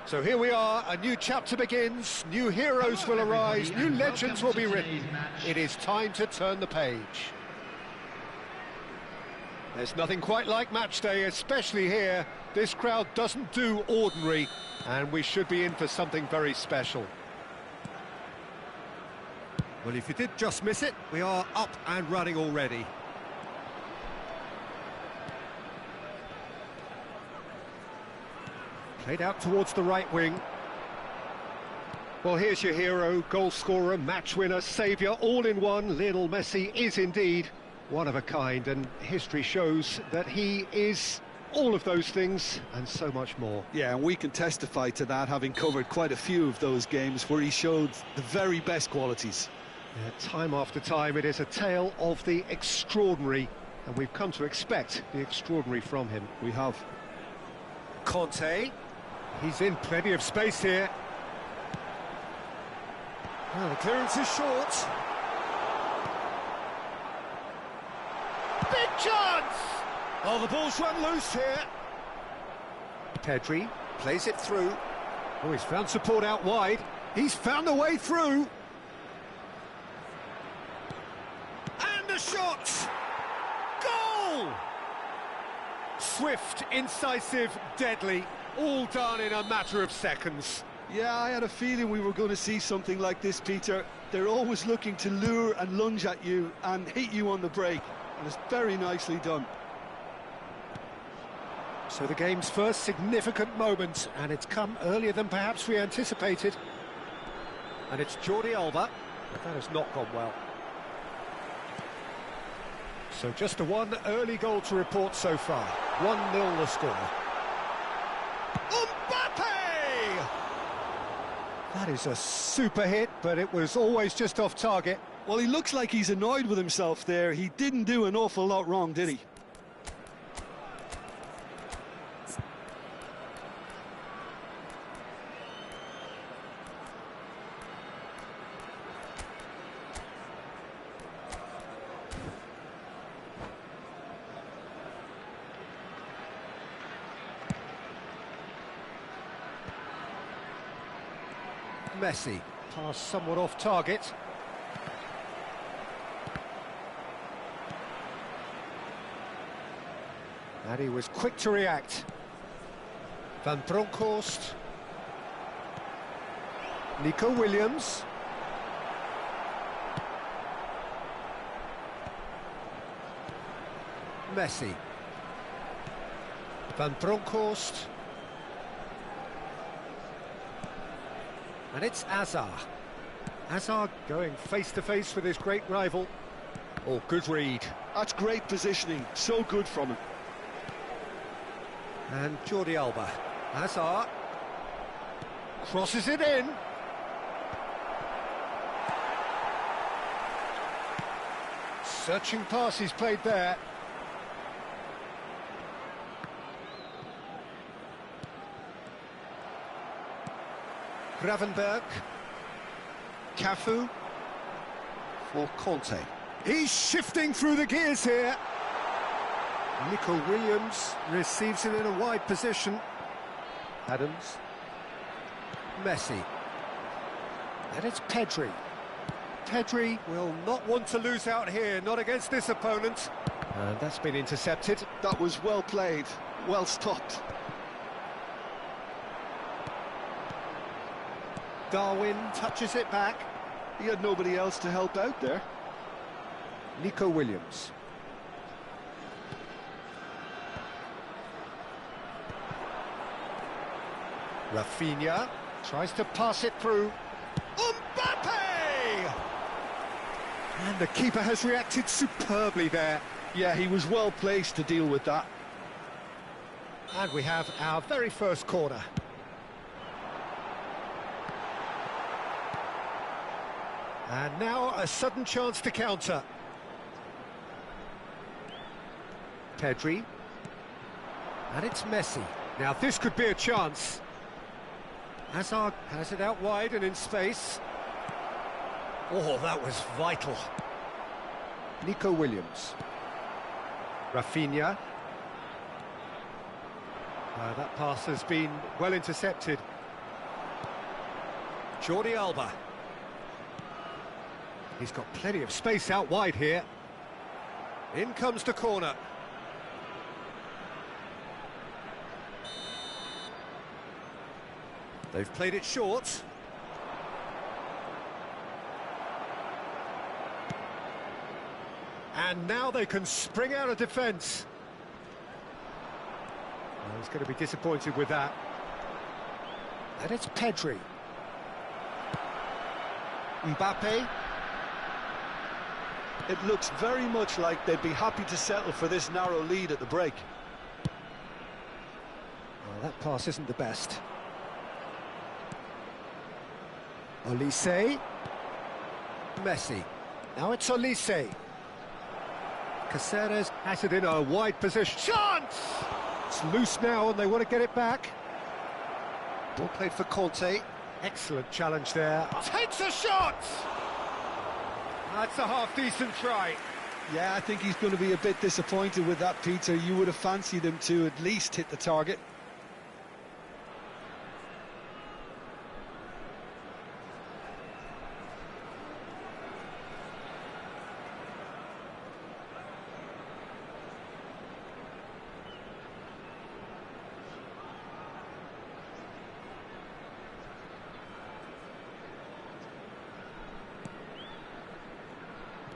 So here we are, a new chapter begins, new heroes will arise, new legends will be written. It is time to turn the page. There's nothing quite like match day, especially here. This crowd doesn't do ordinary, and we should be in for something very special. Well, if you did just miss it, we are up and running already. Played out towards the right wing. Well, here's your hero, goal scorer, match winner, saviour, all in one. Lionel Messi is indeed one of a kind, and history shows that he is all of those things and so much more. Yeah, and we can testify to that, having covered quite a few of those games where he showed the very best qualities. Yeah, time after time, it is a tale of the extraordinary, and we've come to expect the extraordinary from him. We have. Conte, he's in plenty of space here. Well, the clearance is short. Big chance! Oh, the ball's run loose here. Pedri plays it through. Oh, he's found support out wide. He's found a way through. And a shot! Goal! Swift, incisive, deadly, all done in a matter of seconds. Yeah, I had a feeling we were going to see something like this, Peter. They're always looking to lure and lunge at you and hit you on the break, and it's very nicely done. So the game's first significant moment, and it's come earlier than perhaps we anticipated. And it's Jordi Alba, but that has not gone well. So just the one early goal to report so far. 1-0 the score. Mbappe! That is a super hit, but it was always just off target. Well, he looks like he's annoyed with himself there. He didn't do an awful lot wrong, did he? Messi, pass somewhat off target. And he was quick to react. Van Bronckhorst. Nico Williams. Messi. Van Bronckhorst. And it's Hazard. Hazard going face-to-face with his great rival. Oh, good read. That's great positioning. So good from him. And Jordi Alba. Hazard. Crosses it in. Searching pass he's played there. Gravenberg. Cafu for Conte. He's shifting through the gears here. Nico Williams receives it in a wide position. Adams. Messi. And it's Pedri. Pedri will not want to lose out here, not against this opponent. And that's been intercepted. That was well played, well stopped. Darwin touches it back. He had nobody else to help out there. Nico Williams. Rafinha tries to pass it through. Mbappe! And the keeper has reacted superbly there. Yeah, he was well placed to deal with that. And we have our very first corner. And now a sudden chance to counter. Pedri. And it's Messi. Now this could be a chance. Hazard has it out wide and in space. Oh, that was vital. Nico Williams. Rafinha. That pass has been well intercepted. Jordi Alba. He's got plenty of space out wide here. In comes the corner. They've played it short. And now they can spring out of defence. Well, he's going to be disappointed with that. And it's Pedri. Mbappe. It looks very much like they'd be happy to settle for this narrow lead at the break. Well, that pass isn't the best. Olise. Messi. Now it's Olise. Caceres has it in a wide position. Chance! It's loose now and they want to get it back. Ball played for Conte. Excellent challenge there. Takes a shot! That's a half-decent try. Yeah, I think he's going to be a bit disappointed with that, Peter. You would have fancied him to at least hit the target.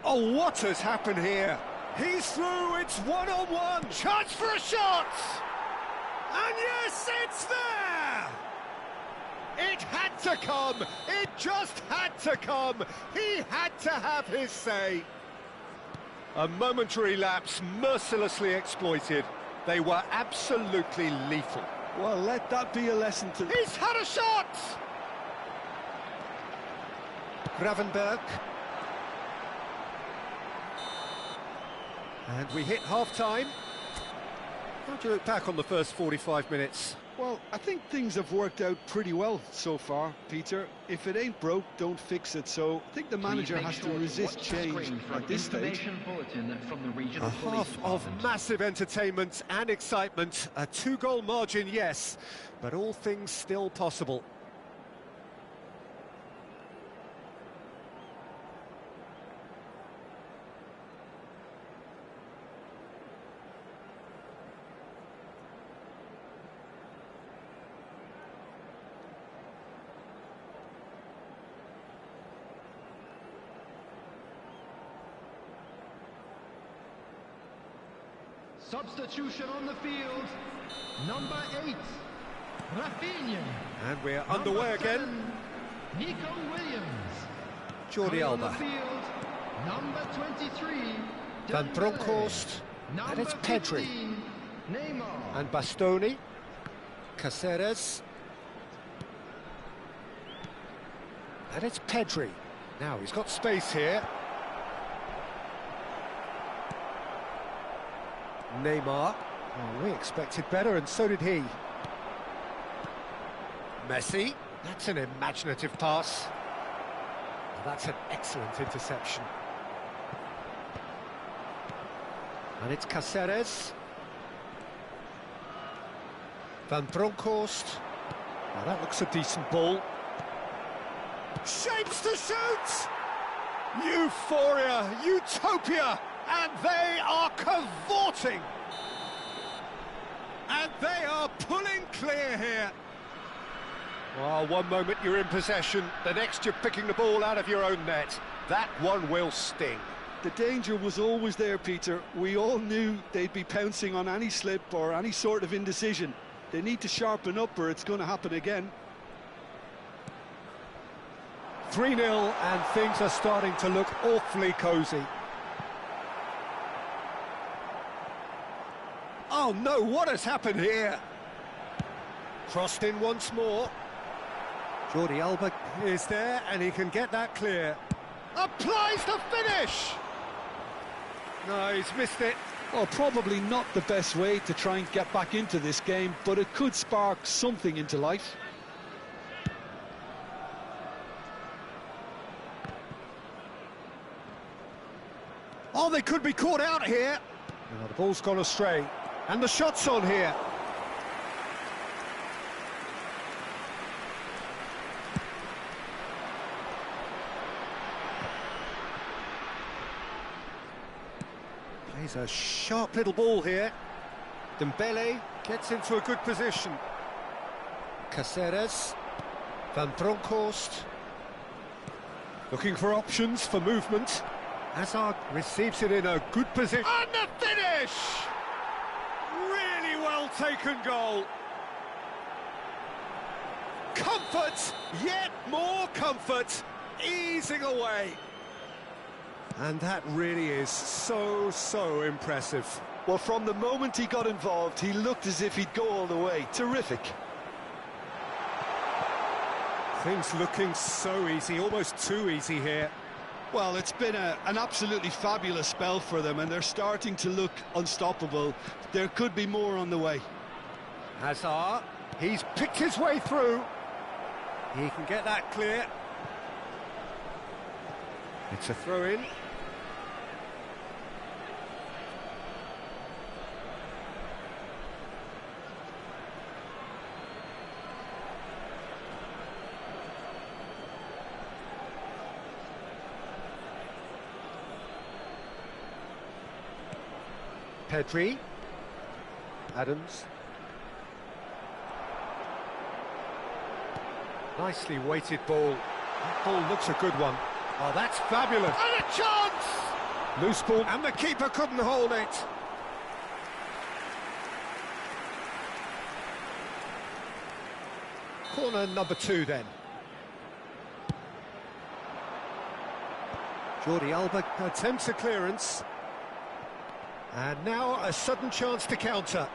Oh, what has happened here? He's through, it's one-on-one. Chance for a shot! And yes, it's there! It had to come! It just had to come! He had to have his say. A momentary lapse mercilessly exploited. They were absolutely lethal. Well, let that be a lesson to... He's had a shot! Gravenberg. And we hit half-time. How do you look back on the first 45 minutes? Well, I think things have worked out pretty well so far, Peter. If it ain't broke, don't fix it. So I think the manager has to resist change at this stage. A half of massive entertainment and excitement. A two-goal margin, yes, but all things still possible. Substitution on the field, number 8, Rafinha. And we're underway again. Nico Williams. Jordi Alba. On the field, number 23, Van Bronckhorst. And it's Pedri. 15, Neymar. And Bastoni. Caceres. And it's Pedri. Now he's got space here. Neymar. Oh, we expected better, and so did he. Messi. That's an imaginative pass. Well, that's an excellent interception. And it's Caceres. Van Bronckhorst. Well, that looks a decent ball. Shapes to shoot! Euphoria, utopia! And they are cavorting. And they are pulling clear here. Well, one moment you're in possession, the next you're picking the ball out of your own net. That one will sting. The danger was always there, Peter. We all knew they'd be pouncing on any slip or any sort of indecision. They need to sharpen up or it's going to happen again. 3-0 and things are starting to look awfully cosy. Oh no, what has happened here? Crossed in once more. Jordi Alba is there and he can get that clear. Applies the finish! No, he's missed it. Well, probably not the best way to try and get back into this game, but it could spark something into life. Oh, they could be caught out here. Oh, the ball's gone astray. And the shot's on here. Plays a sharp little ball here. Dembele gets into a good position. Caceres. Van Bronckhorst. Looking for options for movement. Hazard receives it in a good position. And the finish! Really well taken goal. Comfort, yet more comfort, easing away. And that really is so impressive. Well, from the moment he got involved, he looked as if he'd go all the way. Terrific. Things looking so easy, almost too easy here. Well, it's been an absolutely fabulous spell for them, and they're starting to look unstoppable. There could be more on the way. Hazard, he's picked his way through. He can get that clear. It's a throw-in. Pedri. Adams. Nicely weighted ball. That ball looks a good one. Oh, that's fabulous. And a chance! Loose ball, and the keeper couldn't hold it. Corner number 2 then. Jordi Alba attempts a clearance. And now a sudden chance to counter.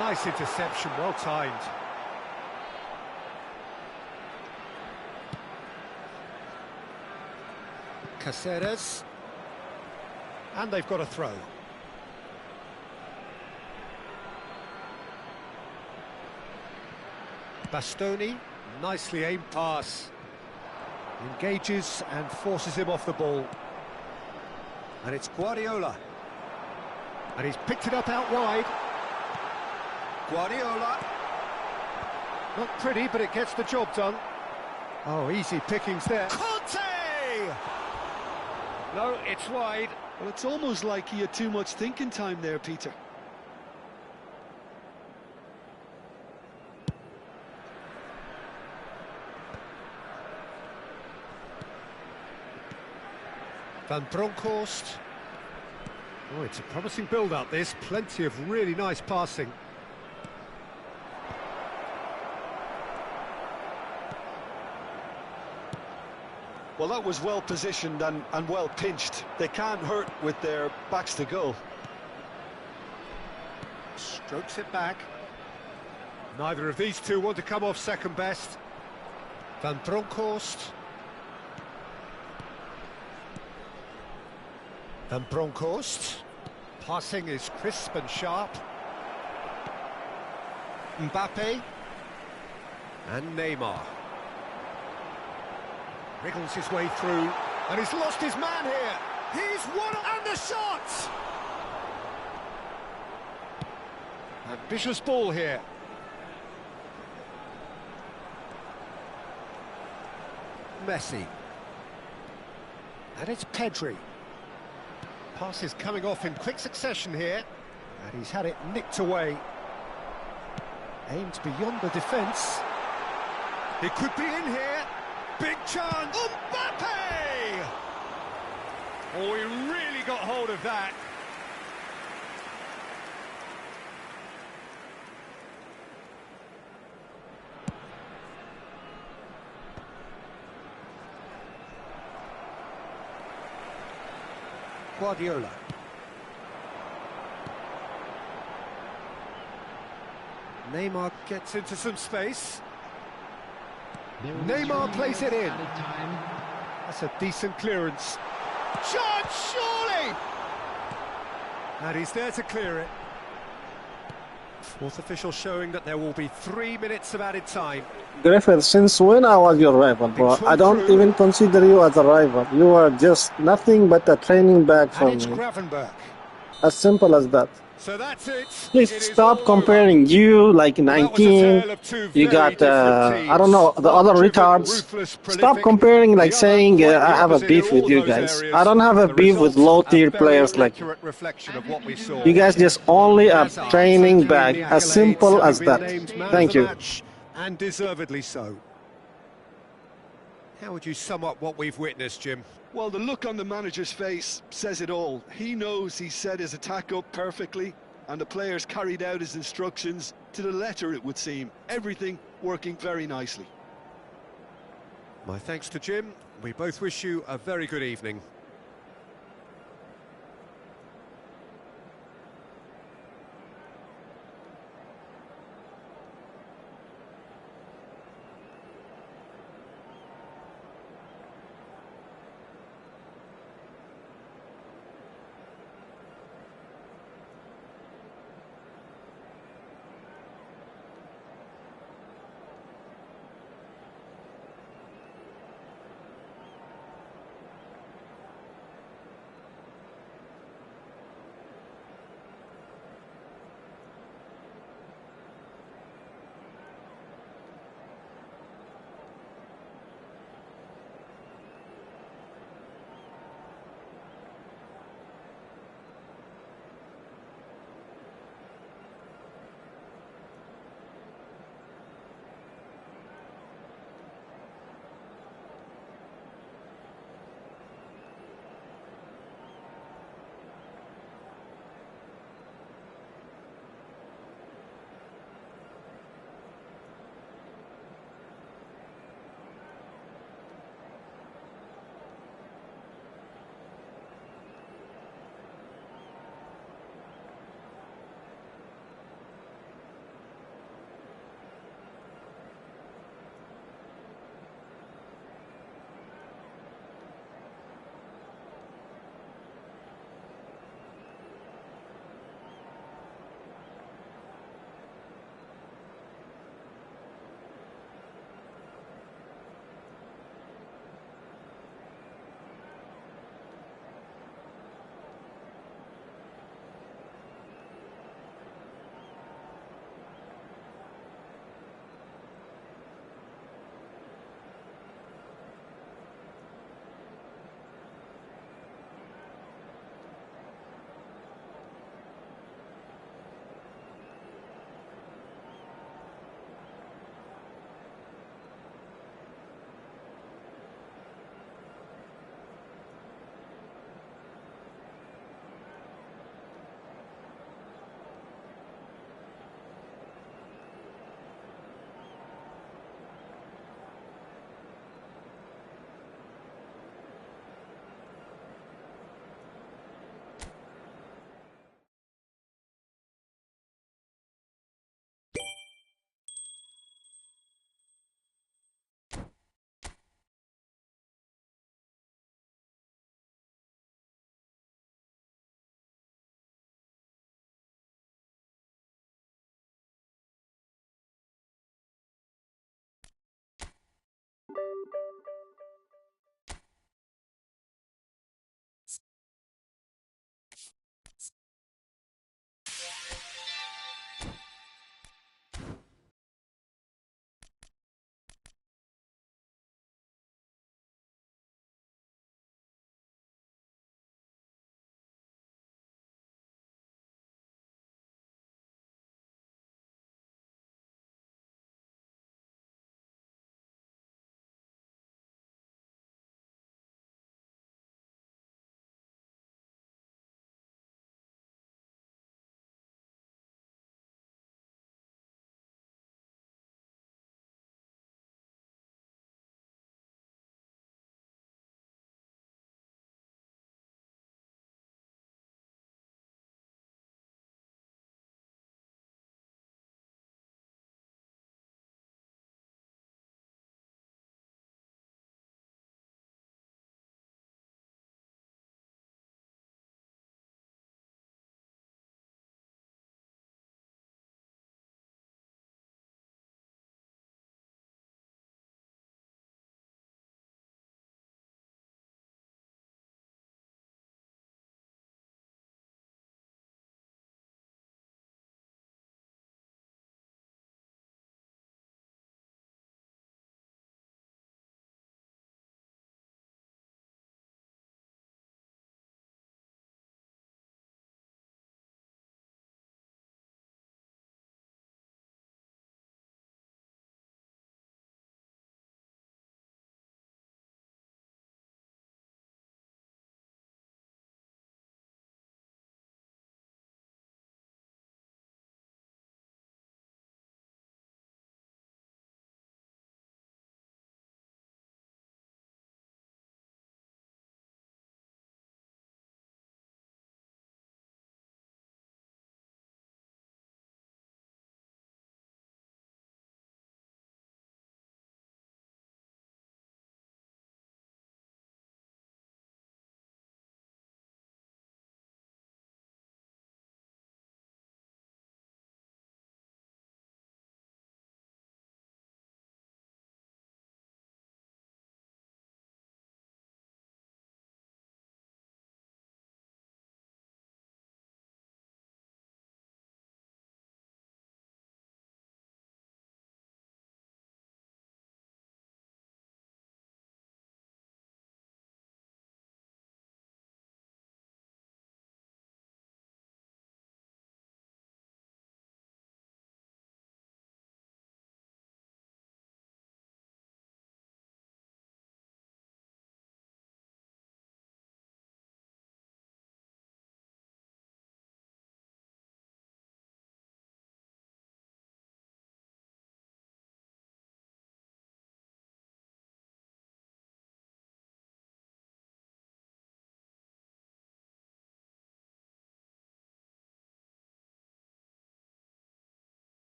Nice interception, well timed. Caceres. And they've got a throw. Bastoni, nicely aimed pass. Engages and forces him off the ball. And it's Guardiola. And he's picked it up out wide. Guardiola. Not pretty, but it gets the job done. Oh, easy pickings there. Conte! No, it's wide. Well, it's almost like he had too much thinking time there, Peter. Van Bronckhorst. Oh, it's a promising build-up, this. Plenty of really nice passing. Well, that was well positioned and well pinched. They can't hurt with their backs to goal. Strokes it back. Neither of these two want to come off second best. Van Bronckhorst. Van Bronckhorst. Passing is crisp and sharp. Mbappe. And Neymar. Wriggles his way through. And he's lost his man here. He's won, and the shot! Ambitious ball here. Messi. And it's Pedri. Pass is coming off in quick succession here. And he's had it nicked away. Aimed beyond the defence. It could be in here. Big chance. Mbappe! Oh, he really got hold of that. Guardiola. Neymar gets into some space. Neymar plays it in. That's a decent clearance. Chance, surely! And he's there to clear it. Fourth official showing that there will be 3 minutes of added time. Griffith, since when I was your rival, bro? I don't even consider you as a rival. You are just nothing but a training bag for And it's me. Gravenberch. As simple as that. So that's it. Please It is stop all comparing you like over. That was a 19. tale of two You very got, different teams. I don't know, the One other driven, retards. ruthless, Stop prolific. comparing like The other, saying quite I the have a opposite beef in with all you those guys. areas. I don't have a The beef with result, low tier a very players like you. accurate reflection of what we saw. You guys just only a Hazard, training certainly in bag, the as accolades, simple having as been that. named man of Thank the you. match, and deservedly so. How would you sum up what we've witnessed, Jim? Well, the look on the manager's face says it all. He knows he set his attack up perfectly, and the players carried out his instructions to the letter, it would seem. Everything working very nicely. My thanks to Jim. We both wish you a very good evening.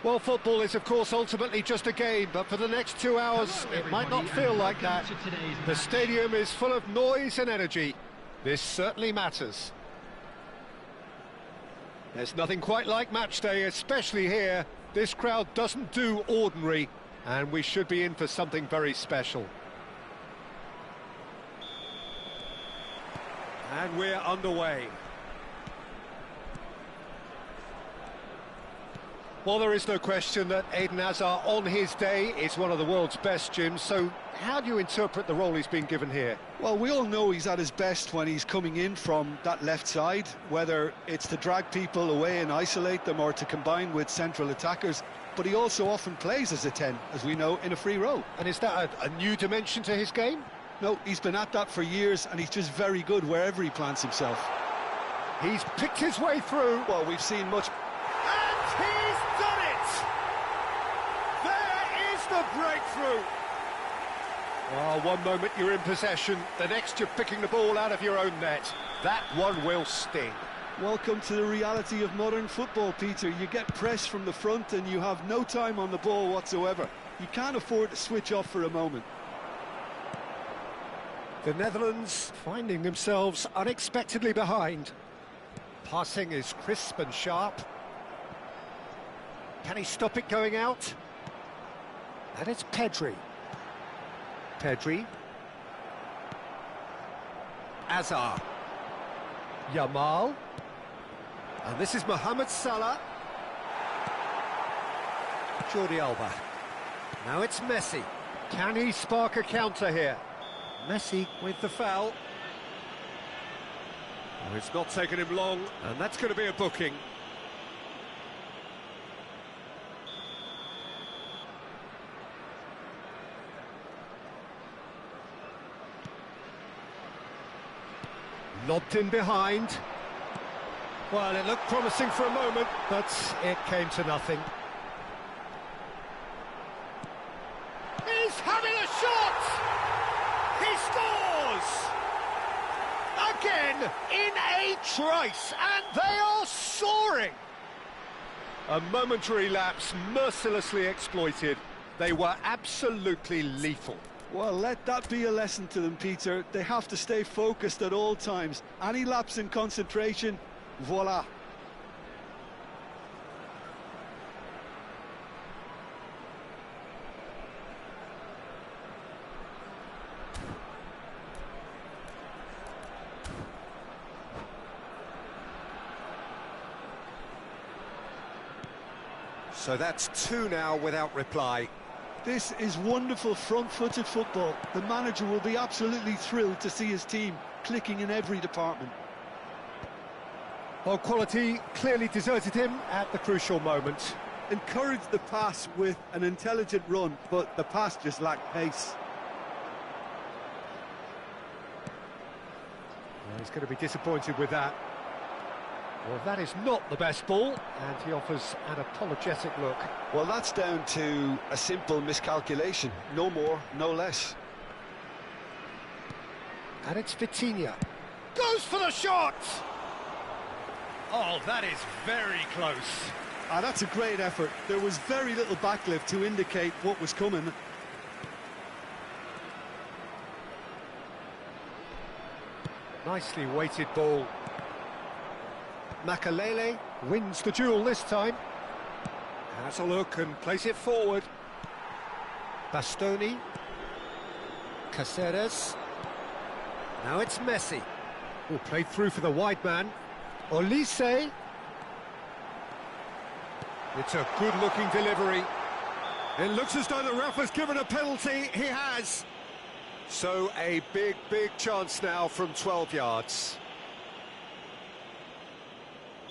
Well, football is, of course, ultimately just a game, but for the next 2 hours, it might not feel like that. The stadium is full of noise and energy. This certainly matters. There's nothing quite like match day, especially here. This crowd doesn't do ordinary, and we should be in for something very special. And we're underway. Well, there is no question that Eden Hazard, on his day, is one of the world's best, Jim. So how do you interpret the role he's been given here? Well, we all know he's at his best when he's coming in from that left side, whether it's to drag people away and isolate them or to combine with central attackers. But he also often plays as a 10, as we know, in a free role. And is that a new dimension to his game? No, he's been at that for years, and he's just very good wherever he plants himself. He's picked his way through. Well, we've seen much... And he's done it! There is the breakthrough! Oh, one moment you're in possession, the next you're picking the ball out of your own net. That one will sting. Welcome to the reality of modern football, Peter. You get pressed from the front and you have no time on the ball whatsoever. You can't afford to switch off for a moment. The Netherlands finding themselves unexpectedly behind. Passing is crisp and sharp. Can he stop it going out? And it's Pedri. Pedri. Hazard. Yamal. And this is Mohamed Salah. Jordi Alba. Now it's Messi. Can he spark a counter here? Messi with the foul. Oh, it's not taken him long, and that's going to be a booking. Lobbed in behind. Well, it looked promising for a moment, but it came to nothing. He's having a shot! He scores! Again, in a trice, and they are soaring! A momentary lapse mercilessly exploited. They were absolutely lethal. Well, let that be a lesson to them, Peter. They have to stay focused at all times. Any lapse in concentration, voila. So that's two now without reply. This is wonderful front-footed football. The manager will be absolutely thrilled to see his team clicking in every department. Well, quality clearly deserted him at the crucial moment. Encouraged the pass with an intelligent run, but the pass just lacked pace. Well, he's going to be disappointed with that. Well, that is not the best ball, and he offers an apologetic look. Well, that's down to a simple miscalculation. No more, no less. And it's Vitinha. Goes for the shot! Oh, that is very close. Ah, that's a great effort. There was very little backlift to indicate what was coming. Nicely weighted ball. Makalele wins the duel this time. Has a look and plays it forward. Bastoni. Caceres. Now it's Messi. Oh, played through for the wide man. Olise. It's a good-looking delivery. It looks as though the ref has given a penalty. He has. So a big chance now from 12 yards.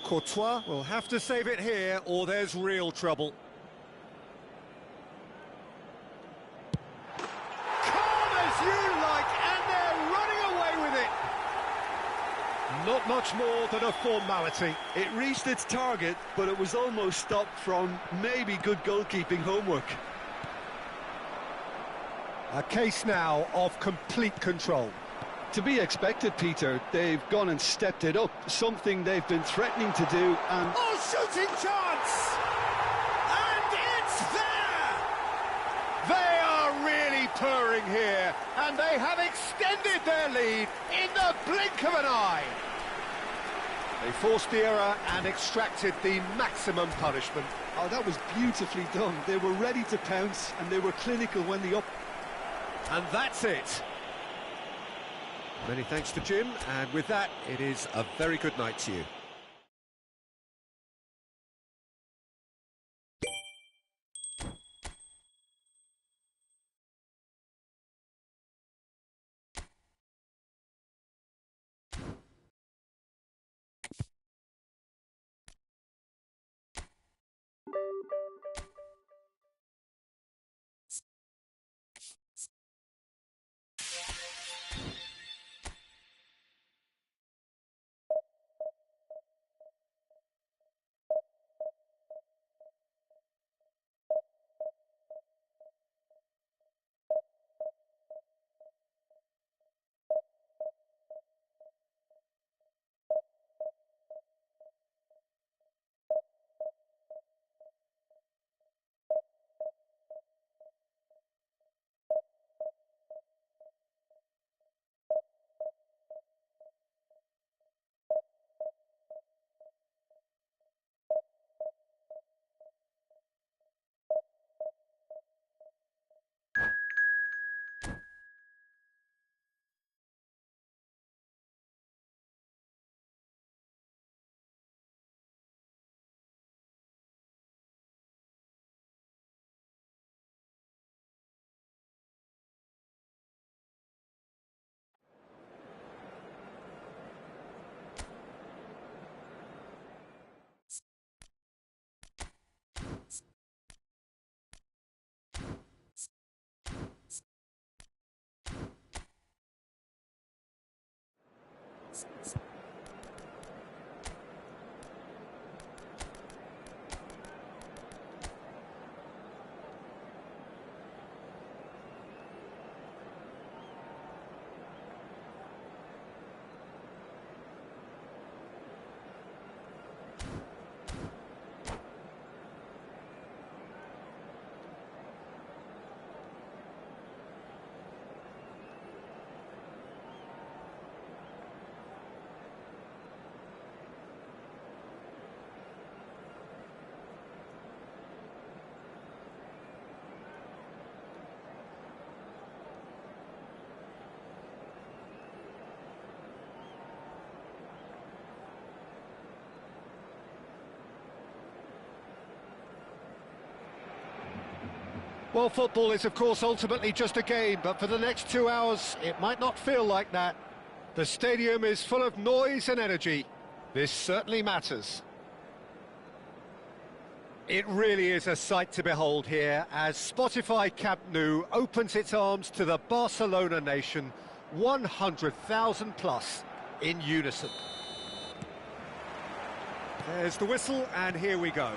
Courtois will have to save it here, or there's real trouble. Calm as you like, and they're running away with it. Not much more than a formality. It reached its target, but it was almost stopped from maybe good goalkeeping homework. A case now of complete control. To be expected, Peter. They've gone and stepped it up, something they've been threatening to do, and... Oh, shooting chance! And purring here, and they have extended their lead in the blink of an eye. They forced the error and extracted the maximum punishment. Oh, that was beautifully done. They were ready to pounce, and they were clinical when the And that's it. Many thanks to Jim, and with that, it is a very good night to you. Well, football is, of course, ultimately just a game, but for the next 2 hours, it might not feel like that. The stadium is full of noise and energy. This certainly matters. It really is a sight to behold here as Spotify Camp Nou opens its arms to the Barcelona nation, 100,000 plus in unison. There's the whistle, and here we go.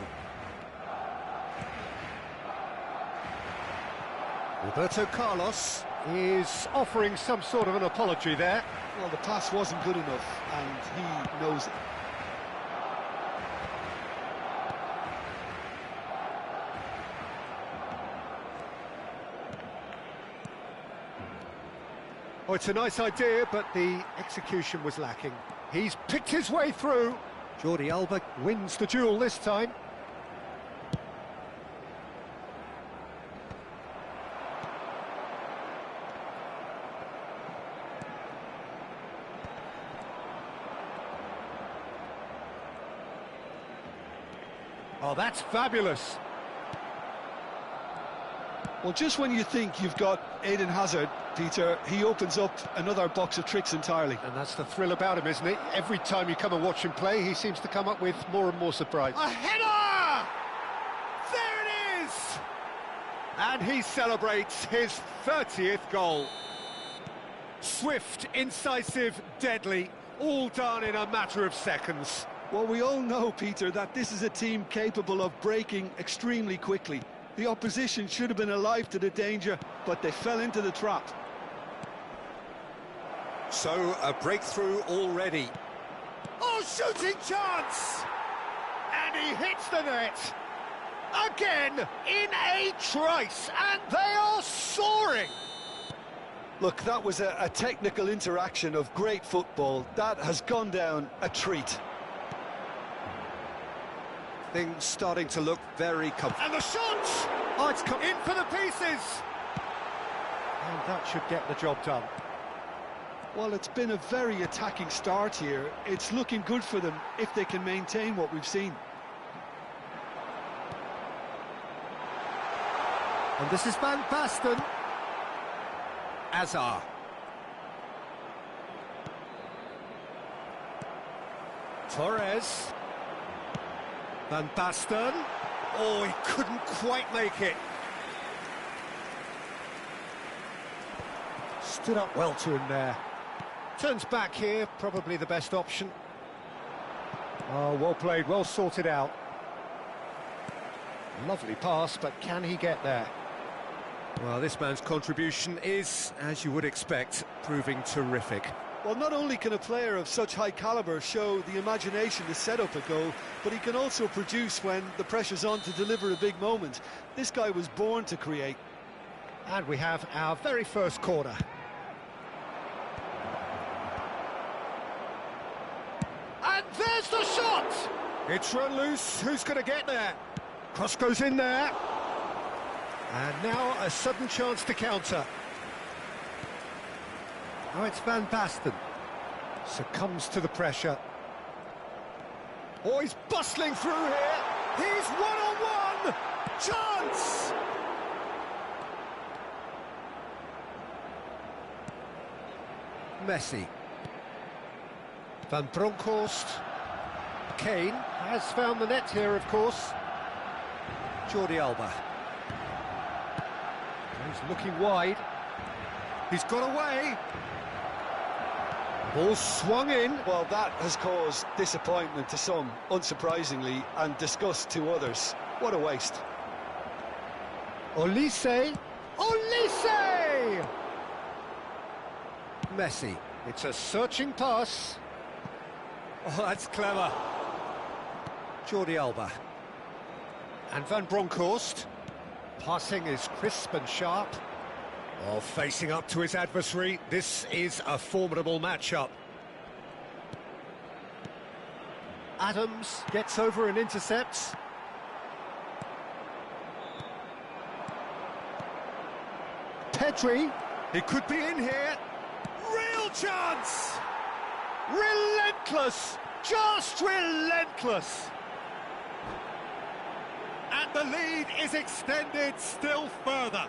Roberto Carlos is offering some sort of an apology there. Well, the pass wasn't good enough, and he knows it. Oh, it's a nice idea, but the execution was lacking. He's picked his way through. Jordi Alba wins the duel this time. Oh, that's fabulous. Well, just when you think you've got Eden Hazard, Peter, he opens up another box of tricks entirely. And that's the thrill about him, isn't it? Every time you come and watch him play, he seems to come up with more and more surprise. A header! There it is! And he celebrates his 30th goal. Swift, incisive, deadly, all done in a matter of seconds. Well, we all know, Peter, that this is a team capable of breaking extremely quickly. The opposition should have been alive to the danger, but they fell into the trap. So, a breakthrough already. Oh, shooting chance! And he hits the net. Again, in a trice, and they are soaring. Look, that was a technical interaction of great football. That has gone down a treat. Things starting to look very comfortable. And the shot! Oh, it's come in for the pieces! And that should get the job done. Well, it's been a very attacking start here. It's looking good for them if they can maintain what we've seen. And this is Van Basten. Azar. Torres. Van Basten. Oh, he couldn't quite make it. Stood up well to him there. Turns back here, probably the best option. Oh, well played, well sorted out. Lovely pass, but can he get there? Well, this man's contribution is, as you would expect, proving terrific. Well, not only can a player of such high calibre show the imagination to set up a goal, but he can also produce when the pressure's on to deliver a big moment. This guy was born to create. And we have our very first corner. And there's the shot! It's run loose, who's going to get there? Cross goes in there. And now a sudden chance to counter. Now it's Van Basten. Succumbs to the pressure. Oh, he's bustling through here. He's one-on-one. Chance! Messi. Van Bronckhorst. Kane has found the net here, of course. Jordi Alba. He's looking wide. He's got away. Ball swung in. Well, that has caused disappointment to some, unsurprisingly, and disgust to others. What a waste. Olise. Olise! Messi. It's a searching pass. Oh, that's clever. Jordi Alba. And Van Bronckhorst. Passing is crisp and sharp. Oh, facing up to his adversary. This is a formidable matchup. Adams gets over and intercepts. Pedri. He could be in here. Real chance! Relentless! Just relentless! And the lead is extended still further.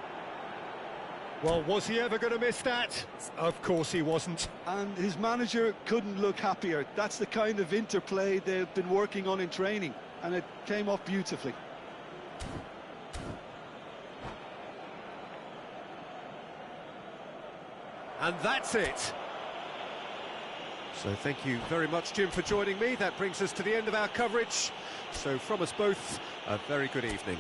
Well, was he ever going to miss that? Of course he wasn't. And his manager couldn't look happier. That's the kind of interplay they've been working on in training, and it came off beautifully. And that's it. So thank you very much, Jim, for joining me. That brings us to the end of our coverage. So from us both, a very good evening.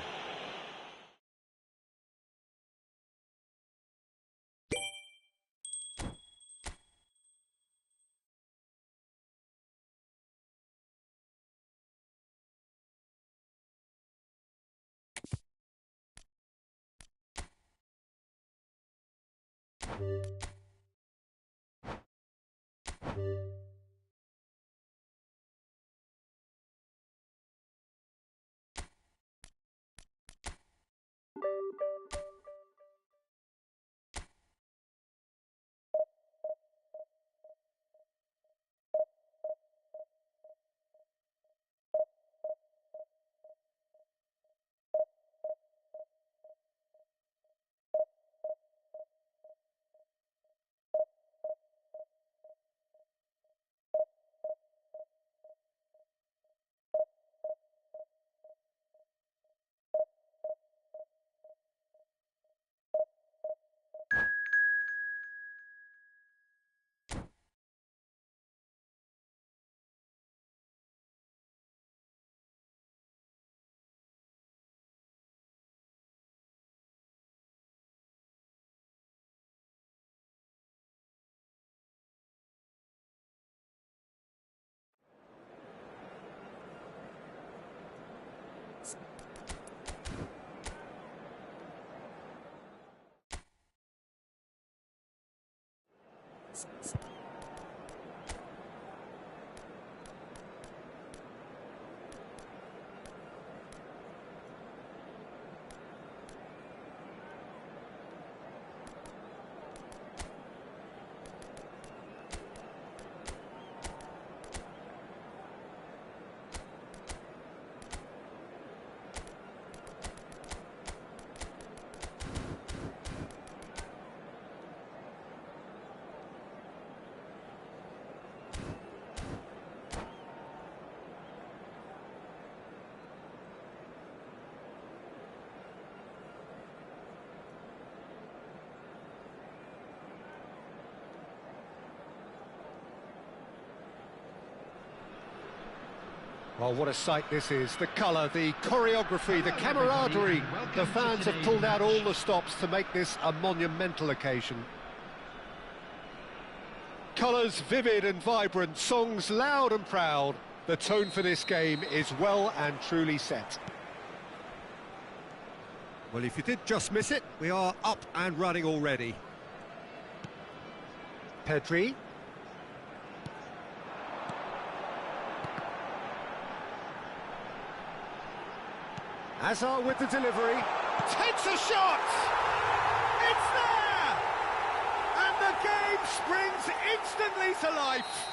Well, what a sight this is. The colour, the choreography, the camaraderie. The fans have pulled out all the stops to make this a monumental occasion. Colours vivid and vibrant, songs loud and proud. The tone for this game is well and truly set. Well, if you did just miss it, we are up and running already. Pedri. Hazard with the delivery, takes a shot! It's there! And the game springs instantly to life.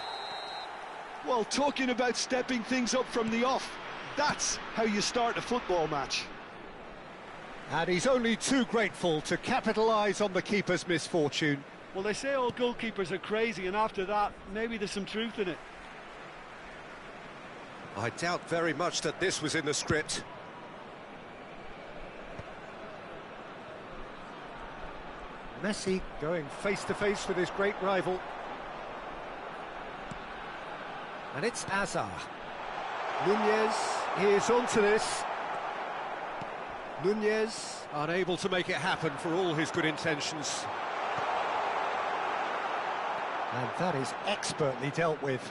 Well, talking about stepping things up from the off, that's how you start a football match. And he's only too grateful to capitalise on the keeper's misfortune. Well, they say all goalkeepers are crazy, and after that, maybe there's some truth in it. I doubt very much that this was in the script. Messi going face-to-face with his great rival. And it's Hazard. Nunez is onto this. Nunez unable to make it happen for all his good intentions. And that is expertly dealt with.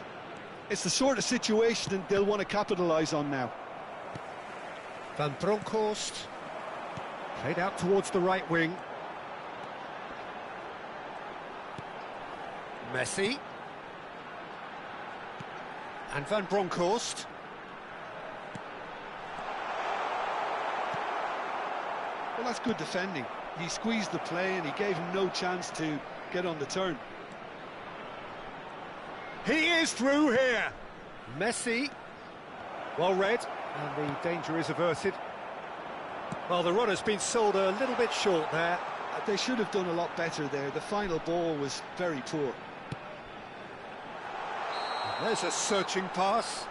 It's the sort of situation they'll want to capitalise on now. Van Bronckhorst played out towards the right wing. Messi. And Van Bronckhorst. Well, that's good defending. He squeezed the play and he gave him no chance to get on the turn. He is through here. Messi. Well read. And the danger is averted. Well, the runner's been sold a little bit short there. They should have done a lot better there. The final ball was very poor. There's a searching pass.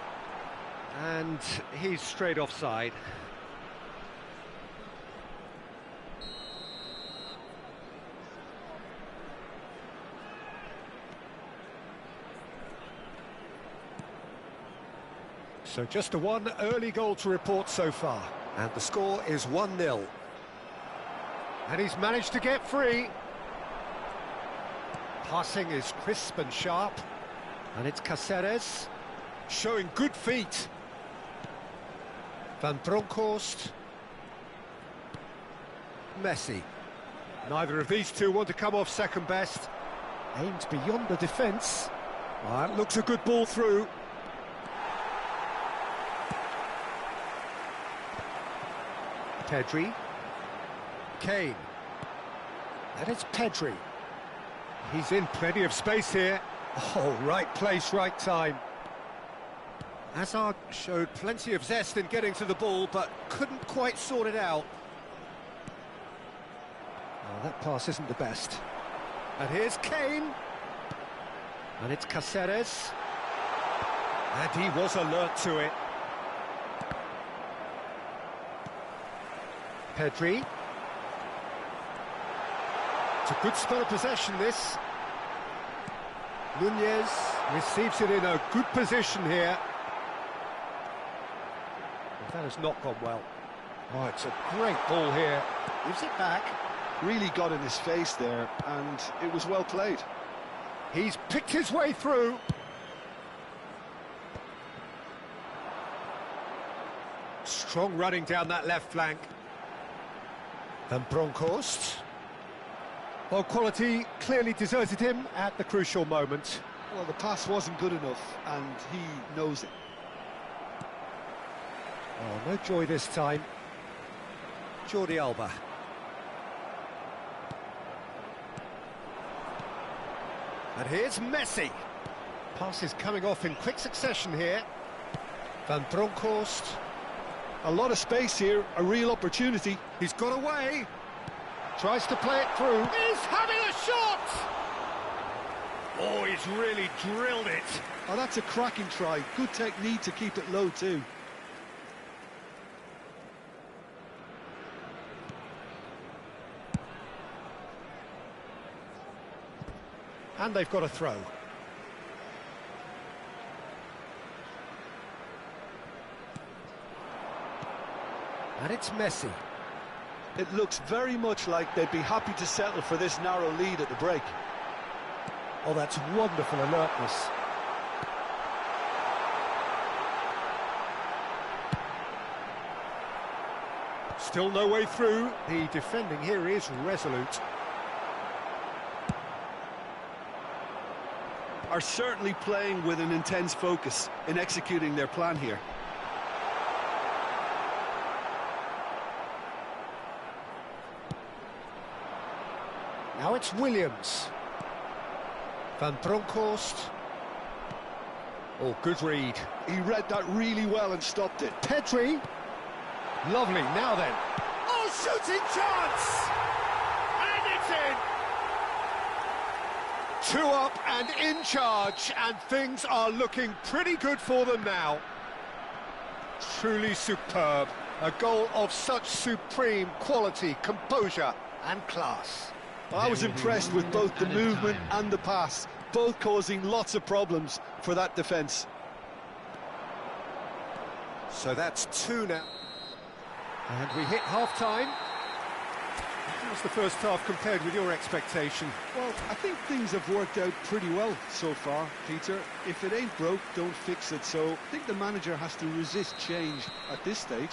And he's straight offside. So just a one early goal to report so far. And the score is 1-0. And he's managed to get free. Passing is crisp and sharp. And it's Cáceres, showing good feet. Van Bronckhorst. Messi. Neither of these two want to come off second best. Aimed beyond the defence. Well, that looks a good ball through. Pedri. Kane. And it's Pedri. He's in plenty of space here. Oh, right place, right time. Hazard showed plenty of zest in getting to the ball, but couldn't quite sort it out. Oh, that pass isn't the best. And here's Kane. And it's Cáceres. And he was alert to it. Pedri. It's a good spell of possession, this. Nunez receives it in a good position here. But that has not gone well. Oh, it's a great ball here. Gives it back. Really got in his face there, and it was well played. He's picked his way through. Strong running down that left flank. Van Bronckhorst. Well, quality clearly deserted him at the crucial moment. Well, the pass wasn't good enough, and he knows it. Oh, no joy this time. Jordi Alba. And here's Messi. Passes coming off in quick succession here. Van Bronckhorst. A lot of space here, a real opportunity. He's got away. Tries to play it through. He's having a shot! Oh, he's really drilled it. Oh, that's a cracking try. Good technique to keep it low too. And they've got a throw. And it's Messi. It looks very much like they'd be happy to settle for this narrow lead at the break. Oh, that's wonderful alertness. Still no way through. The defending here is resolute. Are certainly playing with an intense focus in executing their plan here. Now it's Williams. Van Bronckhorst. Oh, good read. He read that really well and stopped it. Pedri. Lovely, now then. Oh, shooting chance! And it's in! 2 up and in charge, and things are looking pretty good for them now. Truly superb. A goal of such supreme quality, composure and class. Well, I was impressed with both the movement and the pass, both causing lots of problems for that defence. So that's 2 now. And we hit half-time. How's the first half compared with your expectation? Well, I think things have worked out pretty well so far, Peter. If it ain't broke, don't fix it. So I think the manager has to resist change at this stage.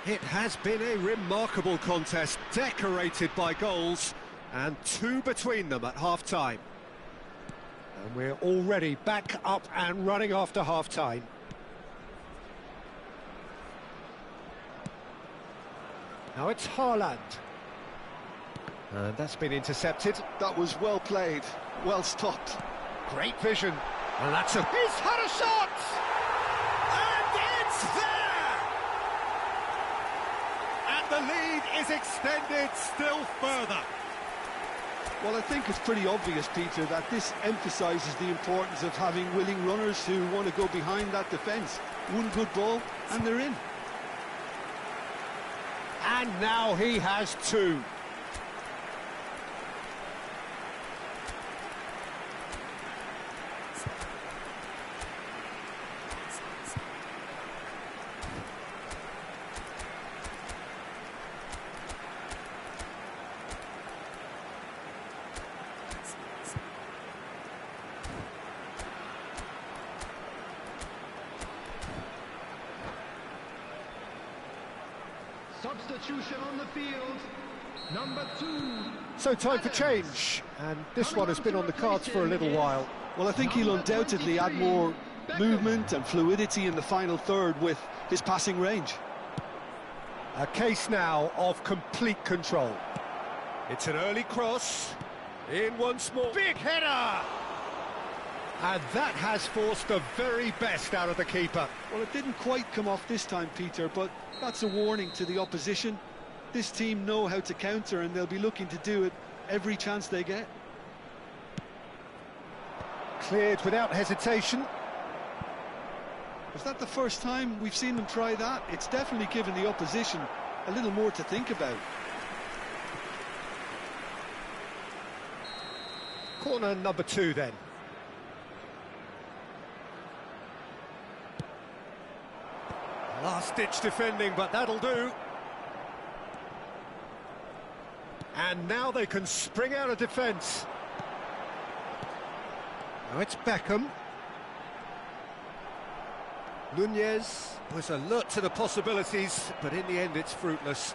It has been a remarkable contest, decorated by goals, and 2 between them at half-time. And we're already back up and running after half-time. Now it's Haaland. And that's been intercepted. That was well played, well stopped. Great vision. And that's a... He's had a shot! And it's there! And the lead is extended still further. Well, I think it's pretty obvious, Peter, that this emphasises the importance of having willing runners who want to go behind that defence. One good ball, and they're in. And now he has 2. Substitution on the field, number 2. So time for change, and this one has been on the cards for a little while. Well, I think he'll undoubtedly add more movement and fluidity in the final third with his passing range. A case now of complete control. It's an early cross, in once more. Big header! And that has forced the very best out of the keeper. Well, it didn't quite come off this time, Peter, but that's a warning to the opposition. This team know how to counter, and they'll be looking to do it every chance they get. Cleared without hesitation. Was that the first time we've seen them try that? It's definitely given the opposition a little more to think about. Corner number 2 then. Last-ditch defending, but that'll do. And now they can spring out of defence. Now it's Beckham. Nunez was alert to the possibilities, but in the end it's fruitless.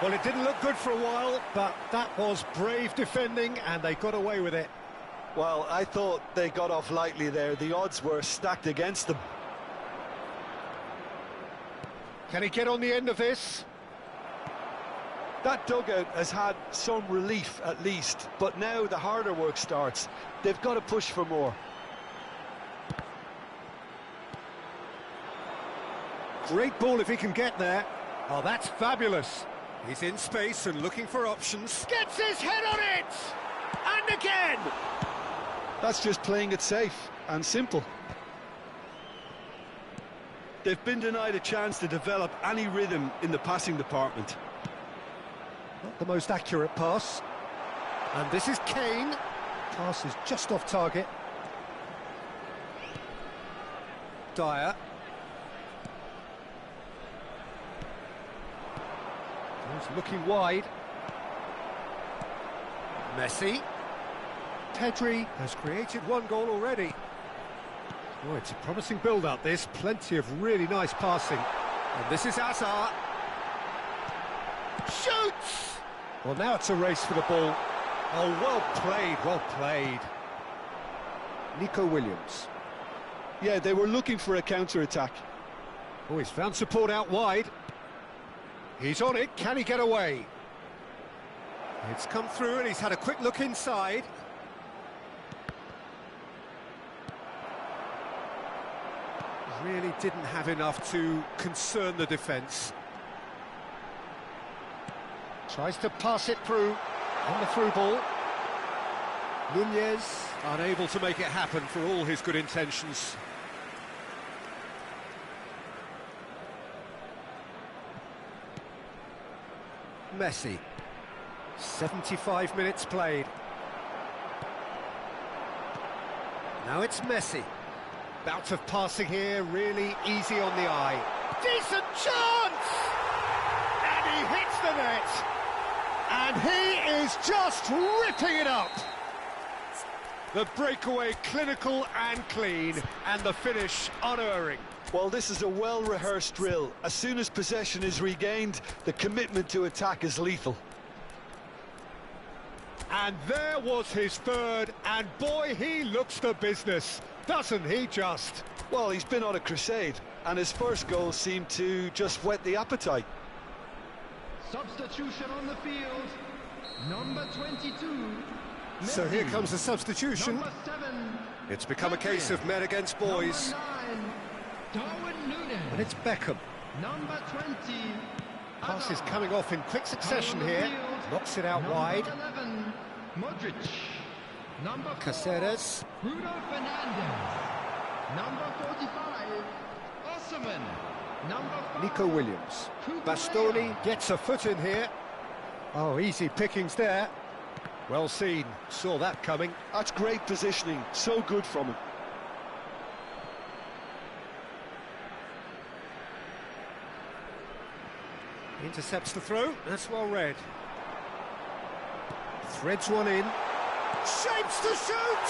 Well, it didn't look good for a while, but that was brave defending, and they got away with it. Well, I thought they got off lightly there. The odds were stacked against them. Can he get on the end of this? That dugout has had some relief at least, but now the harder work starts. They've got to push for more. Great ball if he can get there. Oh, that's fabulous. He's in space and looking for options. Gets his head on it! And again! That's just playing it safe and simple. They've been denied a chance to develop any rhythm in the passing department. Not the most accurate pass. And this is Kane. Pass is just off target. Dyer. He's looking wide. Messi. Pedri has created one goal already. Oh, it's a promising build-up, this. Plenty of really nice passing. And this is Hazard. Shoots! Well, now it's a race for the ball. Oh, well played, well played. Nico Williams. Yeah, they were looking for a counter-attack. Oh, he's found support out wide. He's on it, can he get away? It's come through and he's had a quick look inside. Really didn't have enough to concern the defence. Tries to pass it through on the through ball. Nunez unable to make it happen for all his good intentions. Messi. 75 minutes played. Now it's Messi. Bout of passing here, really easy on the eye. Decent chance! And he hits the net. And he is just ripping it up. The breakaway clinical and clean, and the finish unerring. Well, this is a well-rehearsed drill. As soon as possession is regained, the commitment to attack is lethal. And there was his third, and boy, he looks the business, doesn't he just? Well, he's been on a crusade, and his first goal seemed to just whet the appetite. Substitution on the field. Number 22. So here comes the substitution. Number 7. It's become a case of men against boys. Number 9. Darwin Núñez. And it's Beckham. Number 20. Pass is Hazard. coming off in quick succession On the here. field. Knocks it out Number wide. 11. Modric. Number 4. Caceres. Bruno Fernandes. Number 45. Osman. Number 5. Nico Williams. Cucurella. Bastoni gets a foot in here. Oh, easy pickings there. Well seen. Saw that coming. That's great positioning, so good from him. Intercepts the throw. That's well read. Threads one in. Shapes to shoot!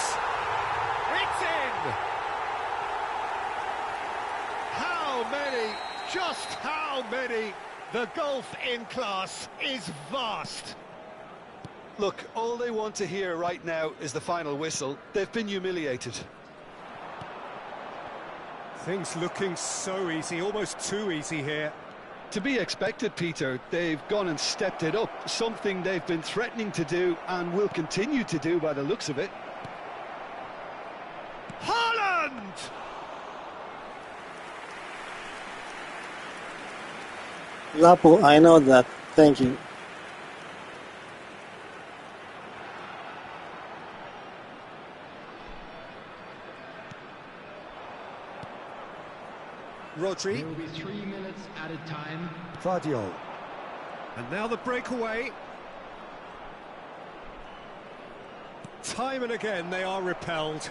It's in! How many? Just how many? The gulf in class is vast. Look, all they want to hear right now is the final whistle. They've been humiliated. Things looking so easy, almost too easy here. To be expected, Peter. They've gone and stepped it up, something they've been threatening to do and will continue to do by the looks of it. Haaland! Lapo, I know that. Thank you. Rodri. There will be 3 minutes added time. Vardiol. And now the breakaway. Time and again they are repelled.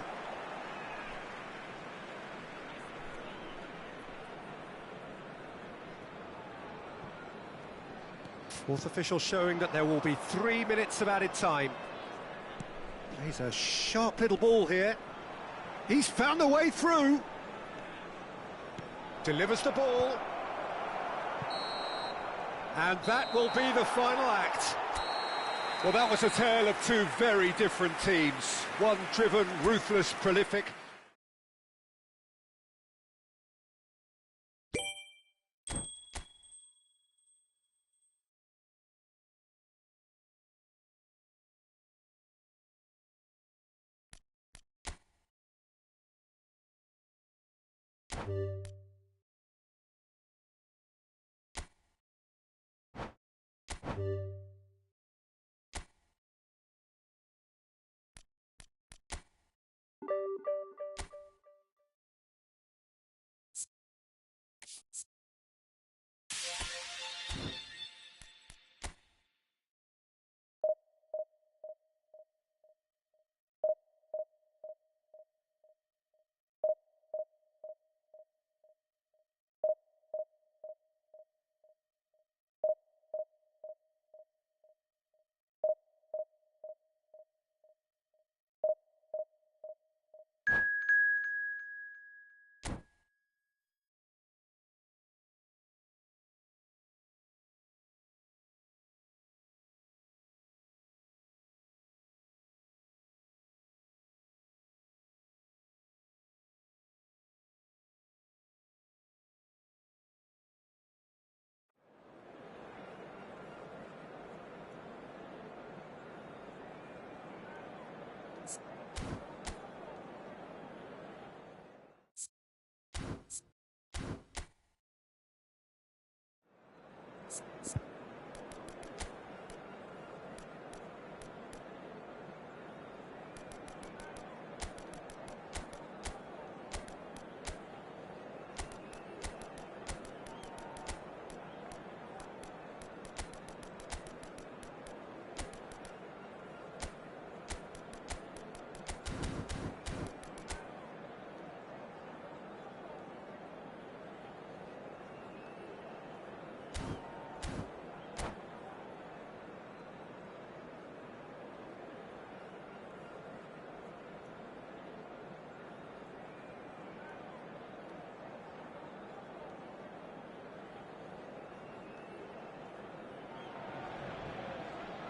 Fourth official showing that there will be 3 minutes of added time. Plays a sharp little ball here. He's found a way through. Delivers the ball. And that will be the final act. Well, that was a tale of two very different teams. One driven, ruthless, prolific.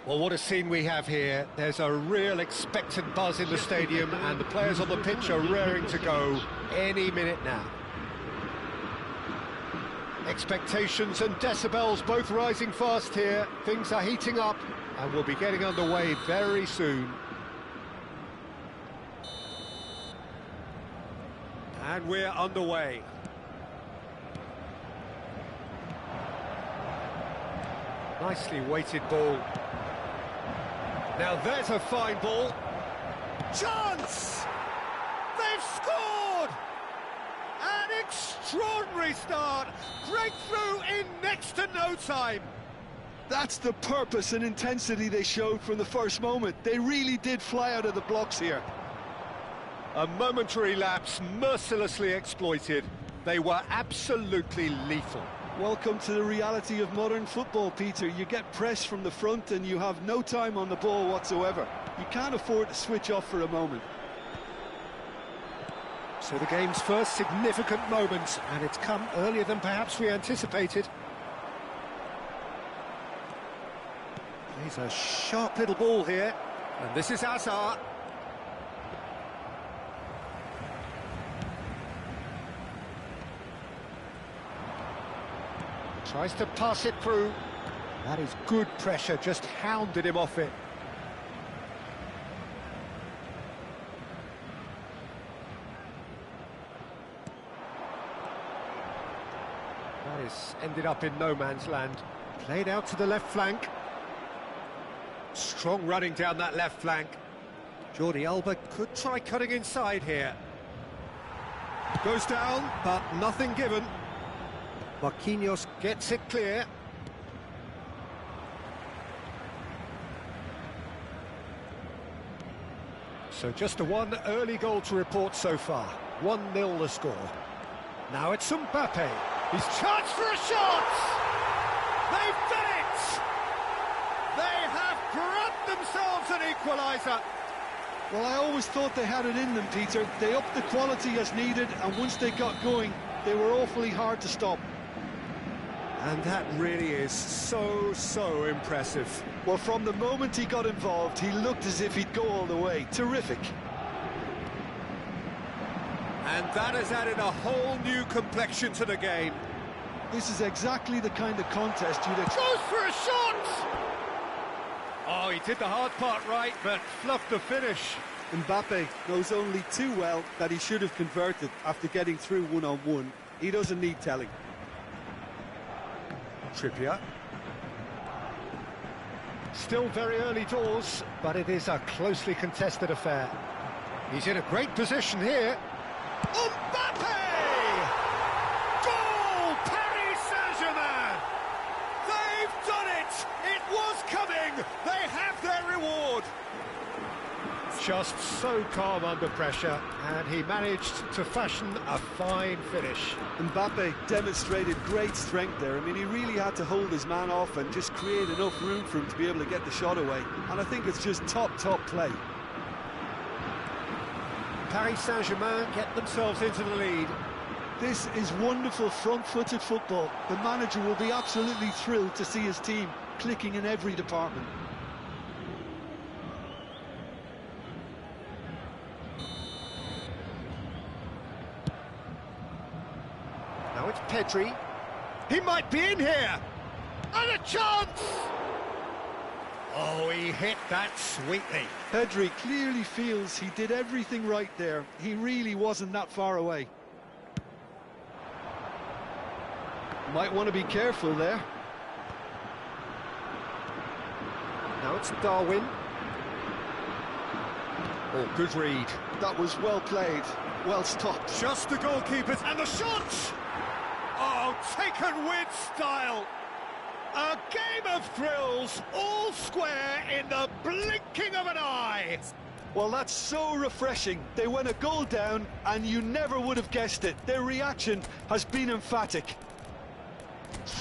Well, what a scene we have here. There's a real expectant buzz in the stadium, and the players on the pitch are raring to go any minute now. Expectations and decibels both rising fast here. Things are heating up, and we'll be getting underway very soon. And we're underway. Nicely weighted ball. Now there's a fine ball. Chance! They've scored! An extraordinary start. Breakthrough in next to no time. That's the purpose and intensity they showed from the first moment. They really did fly out of the blocks here. A momentary lapse mercilessly exploited. They were absolutely lethal. Welcome to the reality of modern football, Peter. You get pressed from the front and you have no time on the ball whatsoever. You can't afford to switch off for a moment. So the game's first significant moment, and it's come earlier than perhaps we anticipated. He's a sharp little ball here, and this is Hazard. Tries to pass it through. That is good pressure, just hounded him off it. That is ended up in no man's land. Played out to the left flank. Strong running down that left flank. Jordi Alba could try cutting inside here. Goes down, but nothing given. Marquinhos gets it clear. So just a one early goal to report so far. 1-0 the score. Now it's Mbappe. He's charged for a shot! They've done it! They have grabbed themselves an equaliser. Well, I always thought they had it in them, Peter. They upped the quality as needed, and once they got going, they were awfully hard to stop. And that really is so impressive. Well, from the moment he got involved, he looked as if he'd go all the way. Terrific. And that has added a whole new complexion to the game. This is exactly the kind of contest you'd expect. Goes for a shot! Oh, he did the hard part right, but fluffed the finish. Mbappe knows only too well that he should have converted after getting through one-on-one. He doesn't need telling. Trippier. Still very early doors, but it is a closely contested affair. He's in a great position here. Mbappe! Goal! Paris Saint-Germain! They've done it! It was coming! They have their reward! Just so calm under pressure, and he managed to fashion a fine finish. Mbappe demonstrated great strength there. I mean, he really had to hold his man off and just create enough room for him to be able to get the shot away. And I think it's just top play. Paris Saint-Germain get themselves into the lead. This is wonderful front-footed football. The manager will be absolutely thrilled to see his team clicking in every department. Now it's Pedri. He might be in here! And a chance! Oh, he hit that sweetly. Pedri clearly feels he did everything right there. He really wasn't that far away. Might want to be careful there. Now it's Darwin. Oh, good read. That was well played, well stopped. Just the goalkeepers, and the shot! Oh, taken with style. A game of thrills, all square in the blinking of an eye. Well, that's so refreshing. They went a goal down, and you never would have guessed it. Their reaction has been emphatic.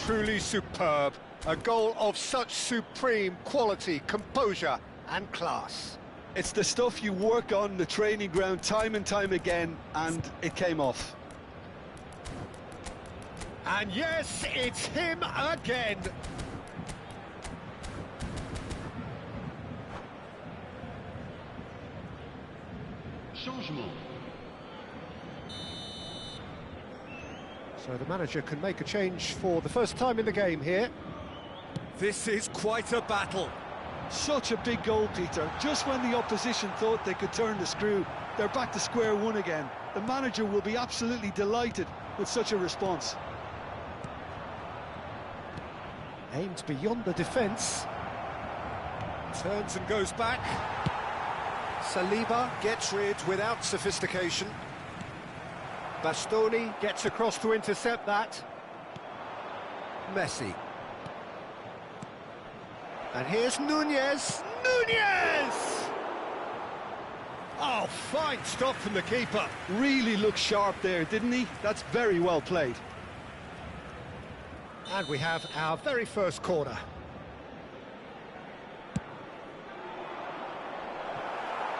Truly superb. A goal of such supreme quality, composure and class. It's the stuff you work on the training ground time and time again, and it came off. And yes, it's him again. Changement. So the manager can make a change for the first time in the game here. This is quite a battle. Such a big goal, Peter. Just when the opposition thought they could turn the screw, they're back to square one again. The manager will be absolutely delighted with such a response. Aimed beyond the defence. Turns and goes back. Saliba gets rid without sophistication. Bastoni gets across to intercept that. Messi. And here's Nunez. Nunez! Oh, fine stop from the keeper. Really looked sharp there, didn't he? That's very well played. And we have our very first corner.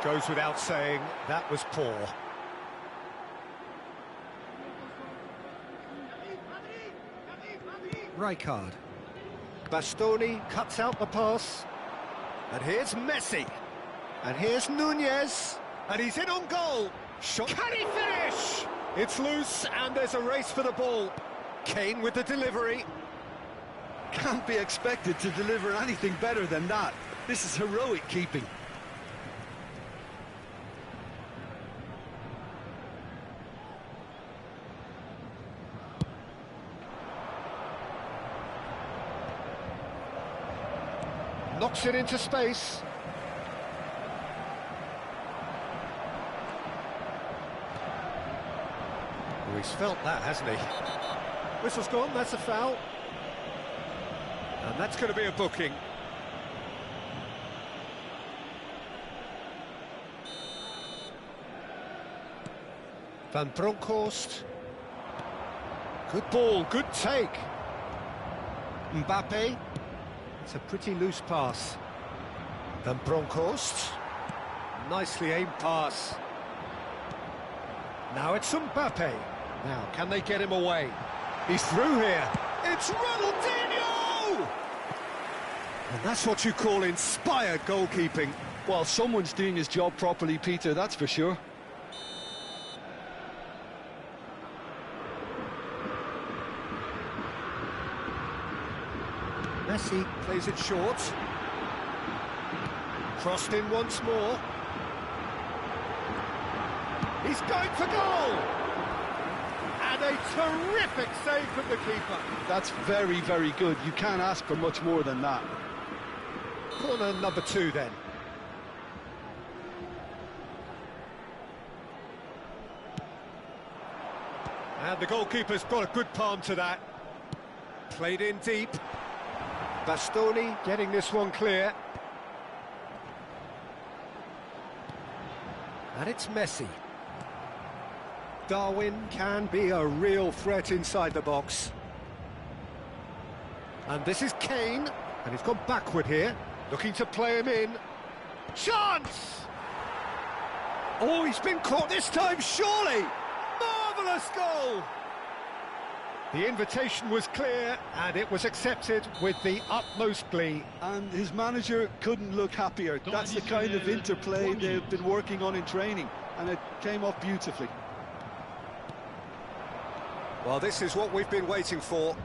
Goes without saying, that was poor. Rijkaard. Bastoni cuts out the pass. And here's Messi. And here's Nunez. And he's in on goal. Shot. Can he finish? It's loose and there's a race for the ball. Kane with the delivery. Can't be expected to deliver anything better than that. This is heroic keeping. Knocks it into space. Oh, he's felt that, hasn't he? Whistle's gone, that's a foul. And that's going to be a booking. Van Bronckhorst. Good ball, good take. Mbappe. It's a pretty loose pass. Van Bronckhorst. Nicely aimed pass. Now it's Mbappe. Now, can they get him away? He's through here. It's Ronaldinho! And that's what you call inspired goalkeeping. Well, someone's doing his job properly, Peter, that's for sure. Messi plays it short. Crossed in once more. He's going for goal! And a terrific save from the keeper. That's very, very good. You can't ask for much more than that. Corner number 2 then. And the goalkeeper's got a good palm to that. Played in deep. Bastoni getting this one clear. And it's Messi. Darwin can be a real threat inside the box. And this is Kane. And he's gone backward here. Looking to play him in. Chance! Oh, he's been caught this time, surely! Marvellous goal! The invitation was clear, and it was accepted with the utmost glee. And his manager couldn't look happier. That's the kind of interplay they've been working on in training, and it came off beautifully. Well, this is what we've been waiting for.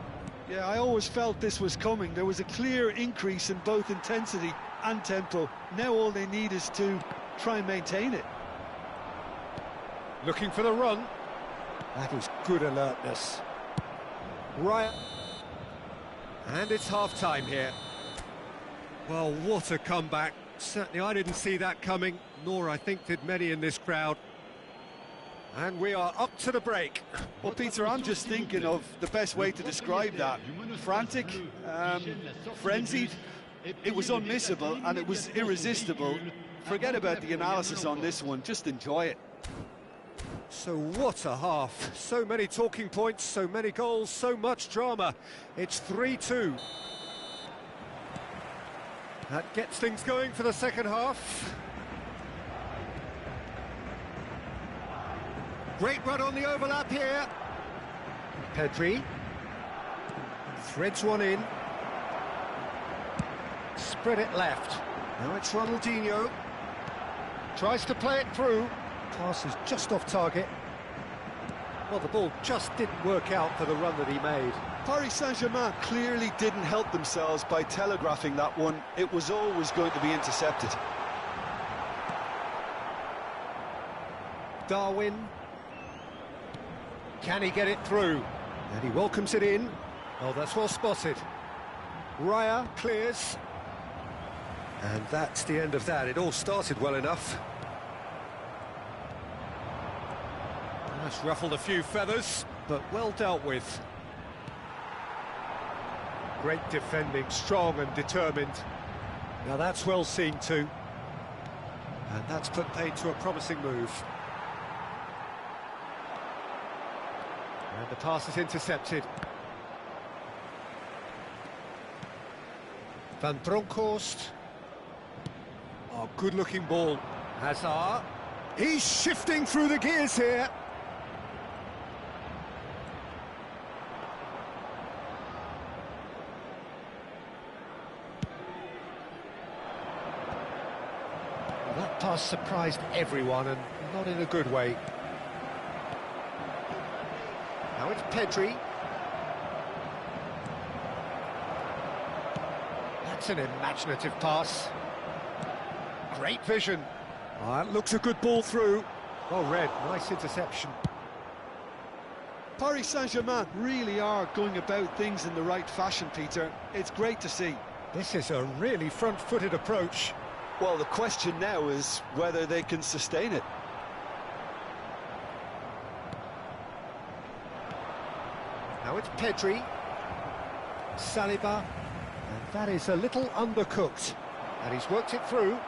Yeah, I always felt this was coming. There was a clear increase in both intensity and tempo. Now all they need is to try and maintain it. Looking for the run. That is good alertness. Right. And it's half-time here. Well, what a comeback. Certainly I didn't see that coming, nor I think did many in this crowd. And we are up to the break. Well, Peter, I'm just thinking of the best way to describe that. Frantic, frenzied. It was unmissable and it was irresistible. Forget about the analysis on this one, just enjoy it. So what a half. So many talking points, so many goals, so much drama. It's 3-2. That gets things going for the second half. Great run on the overlap here. Pedri. Threads one in. Spread it left. Now it's Ronaldinho. Tries to play it through. Pass is just off target. Well, the ball just didn't work out for the run that he made. Paris Saint-Germain clearly didn't help themselves by telegraphing that one. It was always going to be intercepted. Darwin. Can he get it through? And he welcomes it in. Oh, that's well spotted. Raya clears. And that's the end of that. It all started well enough. That's ruffled a few feathers, but well dealt with. Great defending, strong and determined. Now that's well seen too. And that's put paid to a promising move. And the pass is intercepted. Van Bronckhorst. Oh, good-looking ball. Hazard. He's shifting through the gears here. That pass surprised everyone, and not in a good way. Now it's Pedri. That's an imaginative pass. Great vision. Oh, that looks a good ball through. Well read, nice interception. Paris Saint-Germain really are going about things in the right fashion, Peter. It's great to see. This is a really front-footed approach. Well, the question now is whether they can sustain it. Now it's Pedri. Saliba. And that is a little undercooked. And he's worked it through.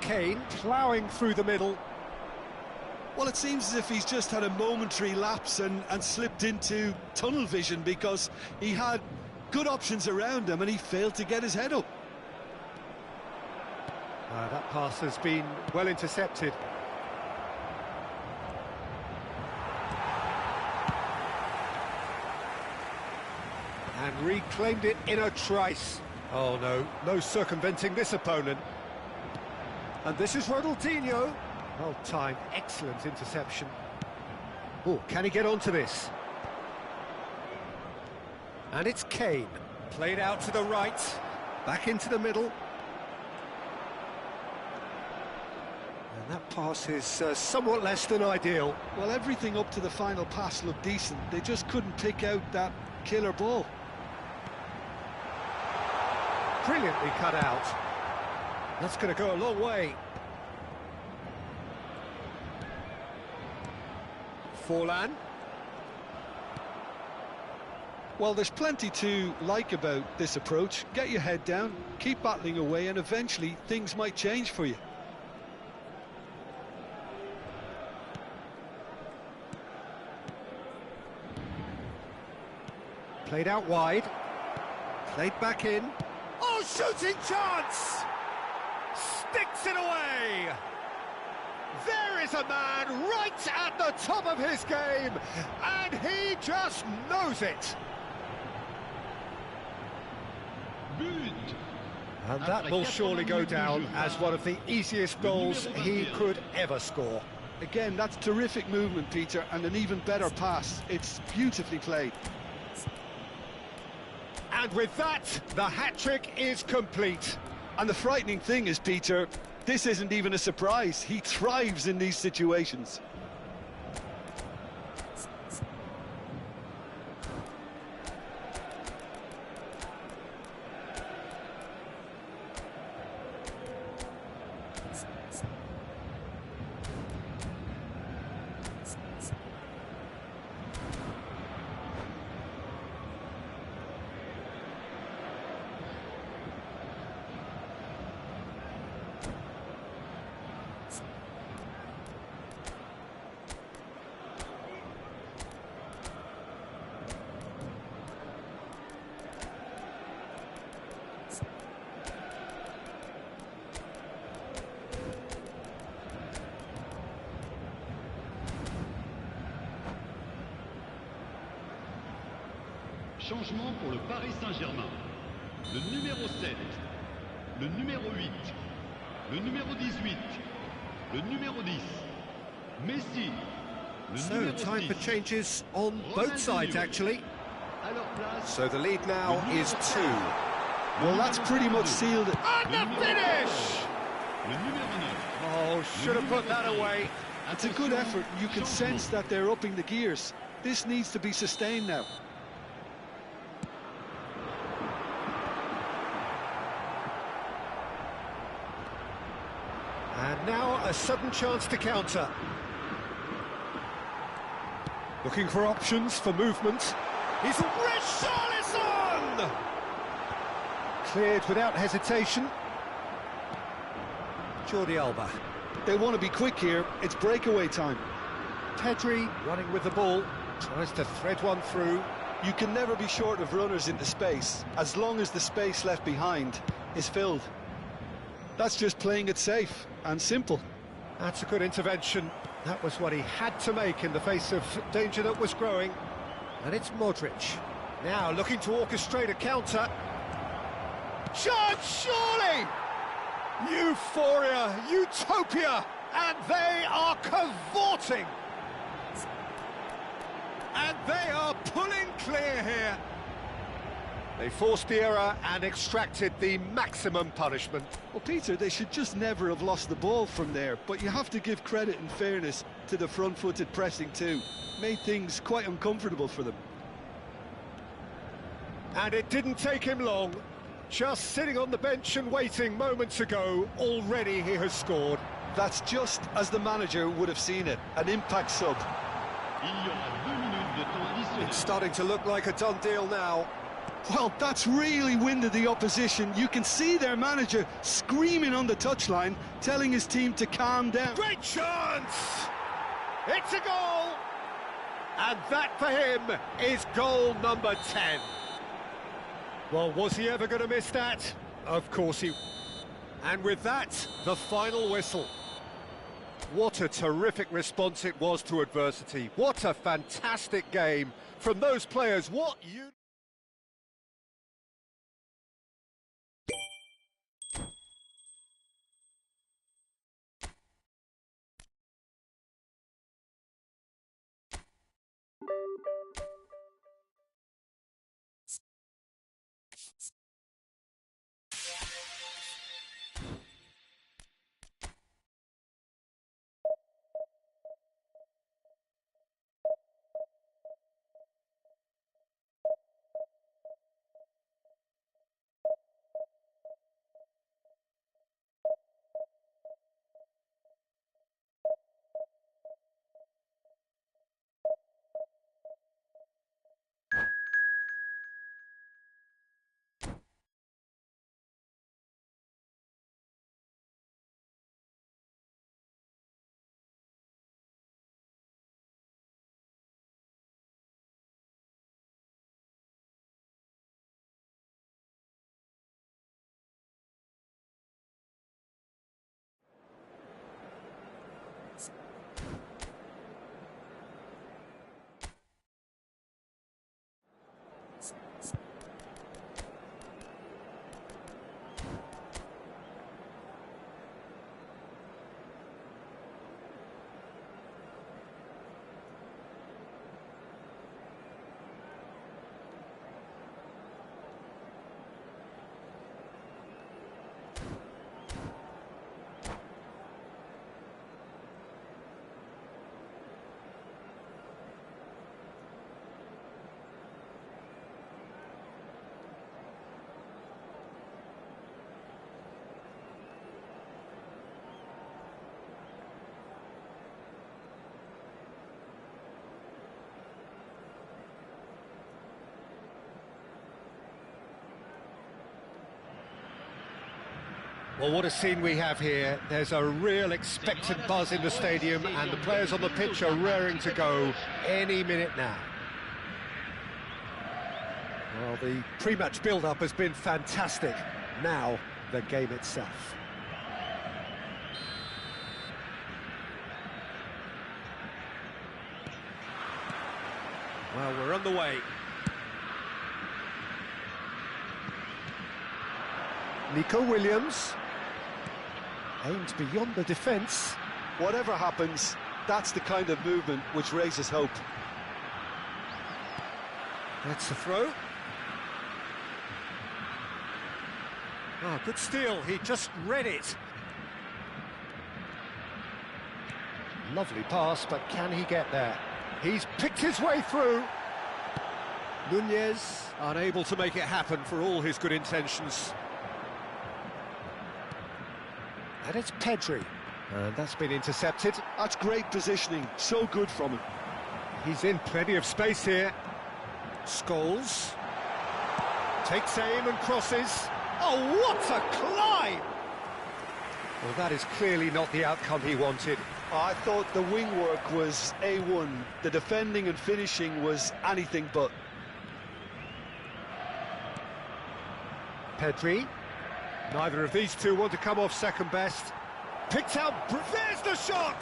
Kane ploughing through the middle. Well, it seems as if he's just had a momentary lapse and slipped into tunnel vision, because he had good options around him and he failed to get his head up. That pass has been well intercepted. Reclaimed it in a trice. Oh no, no circumventing this opponent. And this is Ronaldinho. Well timed, excellent interception. Oh, can he get onto this? And it's Kane. Played out to the right, back into the middle. And that pass is somewhat less than ideal. Well, everything up to the final pass looked decent. They just couldn't pick out that killer ball. Brilliantly cut out. That's going to go a long way. Forlan. Well, there's plenty to like about this approach. Get your head down, keep battling away, and eventually things might change for you. Played out wide. Played back in. Oh, shooting chance! Sticks it away! There is a man right at the top of his game, and he just knows it. And that will surely go down as one of the easiest goals he could ever score. Again, that's terrific movement, Peter, and an even better pass. It's beautifully played. And with that, the hat-trick is complete. And the frightening thing is, Peter, this isn't even a surprise. He thrives in these situations. Changement pour le Paris Saint-Germain. Le numéro 7, le numéro 8, le numéro 18, le numéro 10, Messi, le So, numéro time for 6. changes on both sides, actually. À leur place, So the lead now is 2. Well, that's pretty much sealed it. And the finish! le numéro 9. Oh, should have put that away. It's a good effort. You can sense that they're upping the gears. This needs to be sustained now. And now a sudden chance to counter. Looking for options for movement. He's Richarlison! Cleared without hesitation. Jordi Alba. They want to be quick here. It's breakaway time. Pedri running with the ball. Tries to thread one through. You can never be short of runners into space, as long as the space left behind is filled. That's just playing it safe and simple. That's a good intervention. That was what he had to make in the face of danger that was growing. And it's Modric. Now looking to orchestrate a counter. Chance, surely! Euphoria, utopia, and they are cavorting. And they are pulling clear here. They forced the error and extracted the maximum punishment. Well, Peter, they should just never have lost the ball from there, but you have to give credit and fairness to the front-footed pressing too. Made things quite uncomfortable for them. And it didn't take him long. Just sitting on the bench and waiting moments ago, already he has scored. That's just as the manager would have seen it, an impact sub. Il y aura 2 minutes de temps additionnel. It's starting to look like a done deal now. Well, that's really winded the opposition. You can see their manager screaming on the touchline, telling his team to calm down. Great chance! It's a goal! And that for him is goal number 10. Well, was he ever going to miss that? Of course he... And with that, the final whistle. What a terrific response it was to adversity. What a fantastic game from those players. What you... Well, what a scene we have here. There's a real expectant buzz in the stadium, and the players on the pitch are raring to go any minute now. Well, the pre-match build-up has been fantastic. Now, the game itself. Well, we're on the way. Nico Williams aimed beyond the defence. Whatever happens, that's the kind of movement which raises hope. That's the throw. Oh, good steal, he just read it. Lovely pass, but can he get there? He's picked his way through. Nunez unable to make it happen for all his good intentions. And it's Pedri. And that's been intercepted. That's great positioning, so good from him. He's in plenty of space here. Scholes takes aim and crosses. Oh, what a climb! Well, that is clearly not the outcome he wanted. I thought the wing work was A1. The defending and finishing was anything but. Pedri. Neither of these two want to come off second best. Picked out. There's the shot!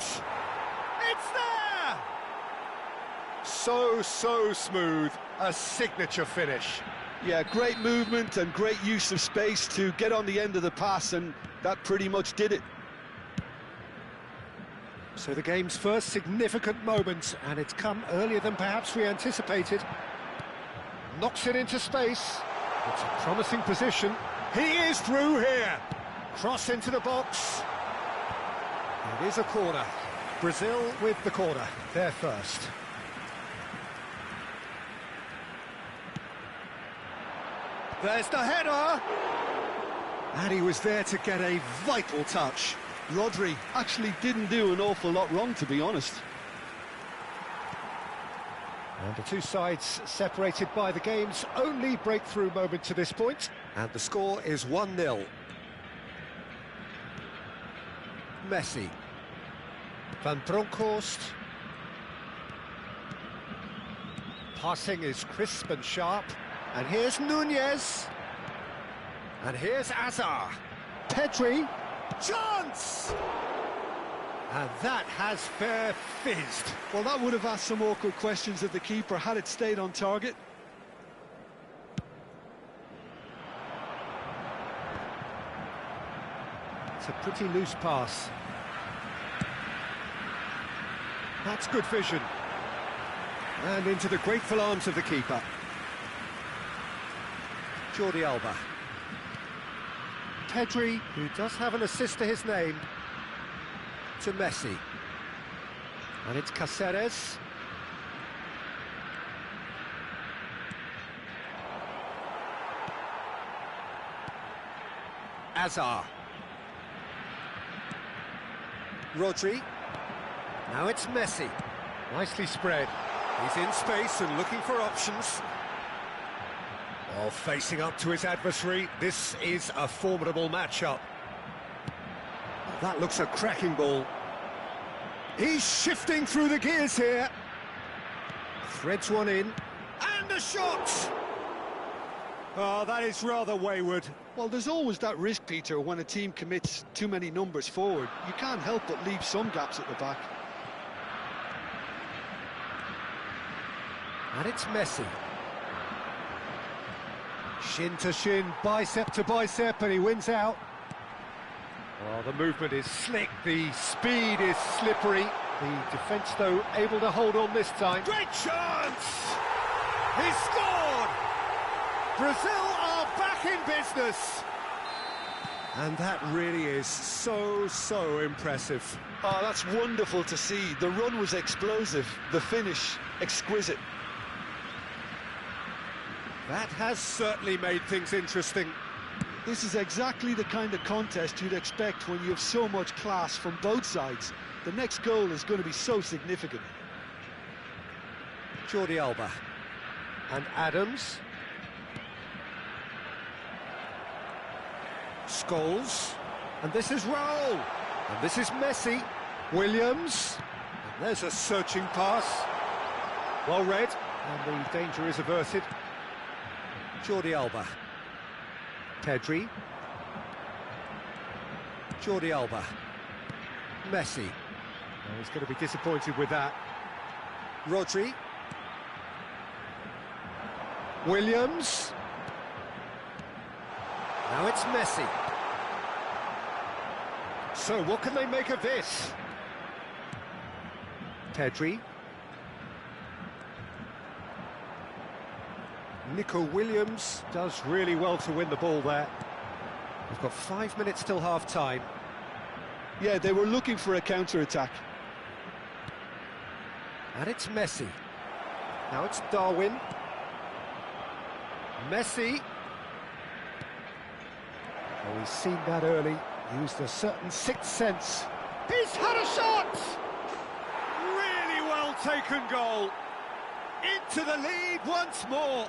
It's there! So smooth. A signature finish. Yeah, great movement and great use of space to get on the end of the pass, and that pretty much did it. So the game's first significant moment, and it's come earlier than perhaps we anticipated. Knocks it into space. It's a promising position. He is through here. Cross into the box. It is a corner. Brazil with the corner. They're first. There's the header! And he was there to get a vital touch. Rodri actually didn't do an awful lot wrong, to be honest. And the two sides separated by the game's only breakthrough moment to this point. And the score is 1-0. Messi. Van Bronckhorst. Passing is crisp and sharp. And here's Nunez. And here's Azar. Pedri. Chance! And that has fair fizzed. Well, that would have asked some awkward questions of the keeper had it stayed on target. It's a pretty loose pass. That's good vision. And into the grateful arms of the keeper. Jordi Alba. Pedri, who does have an assist to his name, to Messi. And it's Cáceres. Azar. Rodri. Now it's Messi. Nicely spread. He's in space and looking for options. While facing up to his adversary, this is a formidable matchup. That looks a cracking ball. He's shifting through the gears here. Threads one in. And a shot! Oh, that is rather wayward. Well, there's always that risk, Peter, when a team commits too many numbers forward. You can't help but leave some gaps at the back. And it's Messi. Shin to shin, bicep to bicep, and he wins out. Oh, the movement is slick, the speed is slippery. The defence, though, able to hold on this time. Great chance! He scored! Brazil are back in business! And that really is so impressive. Oh, that's wonderful to see. The run was explosive, the finish exquisite. That has certainly made things interesting. This is exactly the kind of contest you'd expect when you have so much class from both sides. The next goal is going to be so significant. Jordi Alba. And Adams. Scholes. And this is Raul. And this is Messi. Williams. And there's a searching pass. Well read. And the danger is averted. Jordi Alba. Pedri. Jordi Alba. Messi. Oh, he's going to be disappointed with that. Rodri. Williams. Now it's Messi. So what can they make of this? Pedri. Nico Williams does really well to win the ball there. We've got 5 minutes till half-time. Yeah, they were looking for a counter-attack. And it's Messi. Now it's Darwin. Messi. Oh, he's seen that early. Used a certain sixth sense. He's had a shot! Really well taken goal. Into the lead once more.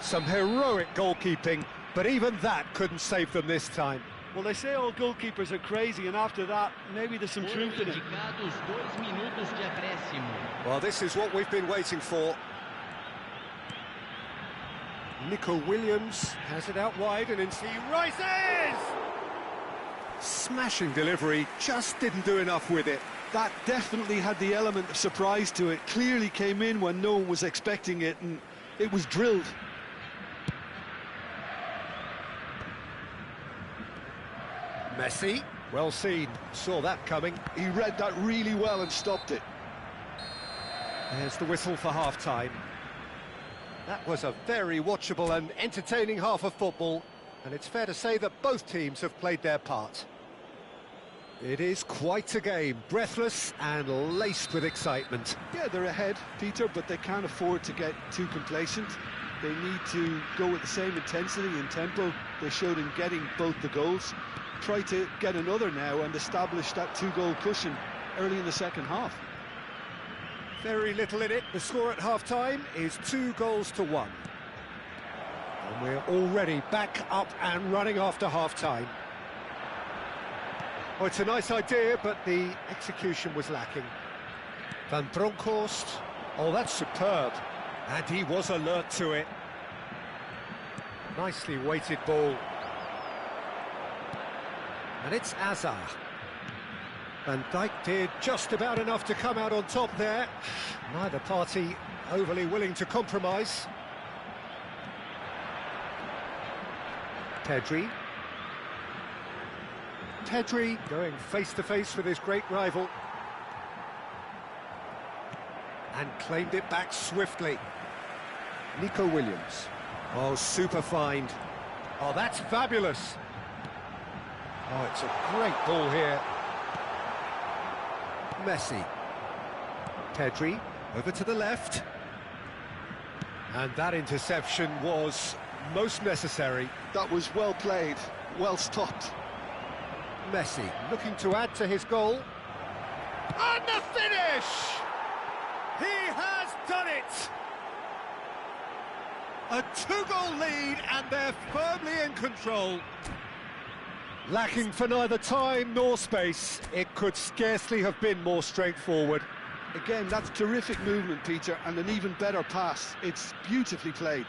Some heroic goalkeeping, but even that couldn't save them this time. Well, they say all goalkeepers are crazy, and after that, maybe there's some truth in it. Well, this is what we've been waiting for. Nico Williams has it out wide, and he rises! Smashing delivery, just didn't do enough with it. That definitely had the element of surprise to it. Clearly came in when no one was expecting it, and it was drilled. Messi, well seen, saw that coming. He read that really well and stopped it. There's the whistle for half-time. That was a very watchable and entertaining half of football, and it's fair to say that both teams have played their part. It is quite a game, breathless and laced with excitement. Yeah, they're ahead, Peter, but they can't afford to get too complacent. They need to go with the same intensity and tempo they showed in getting both the goals. Try to get another now and establish that two-goal cushion early in the second half. Very little in it. The score at half-time is 2-1. And we're already back up and running after half-time. Well, it's a nice idea, but the execution was lacking. Van Bronckhorst. Oh, that's superb. And he was alert to it. Nicely weighted ball. And it's Azar. Van Dijk did just about enough to come out on top there. Neither party overly willing to compromise. Pedri. Pedri going face-to-face with his great rival. And claimed it back swiftly. Nico Williams. Oh, super find. Oh, that's fabulous. Oh, it's a great ball here. Messi. Pedri, over to the left. And that interception was most necessary. That was well played, well stopped. Messi looking to add to his goal. And the finish! He has done it! A 2-goal lead, and they're firmly in control. Lacking for neither time nor space, it could scarcely have been more straightforward. Again, that's terrific movement, Peter, and an even better pass. It's beautifully played.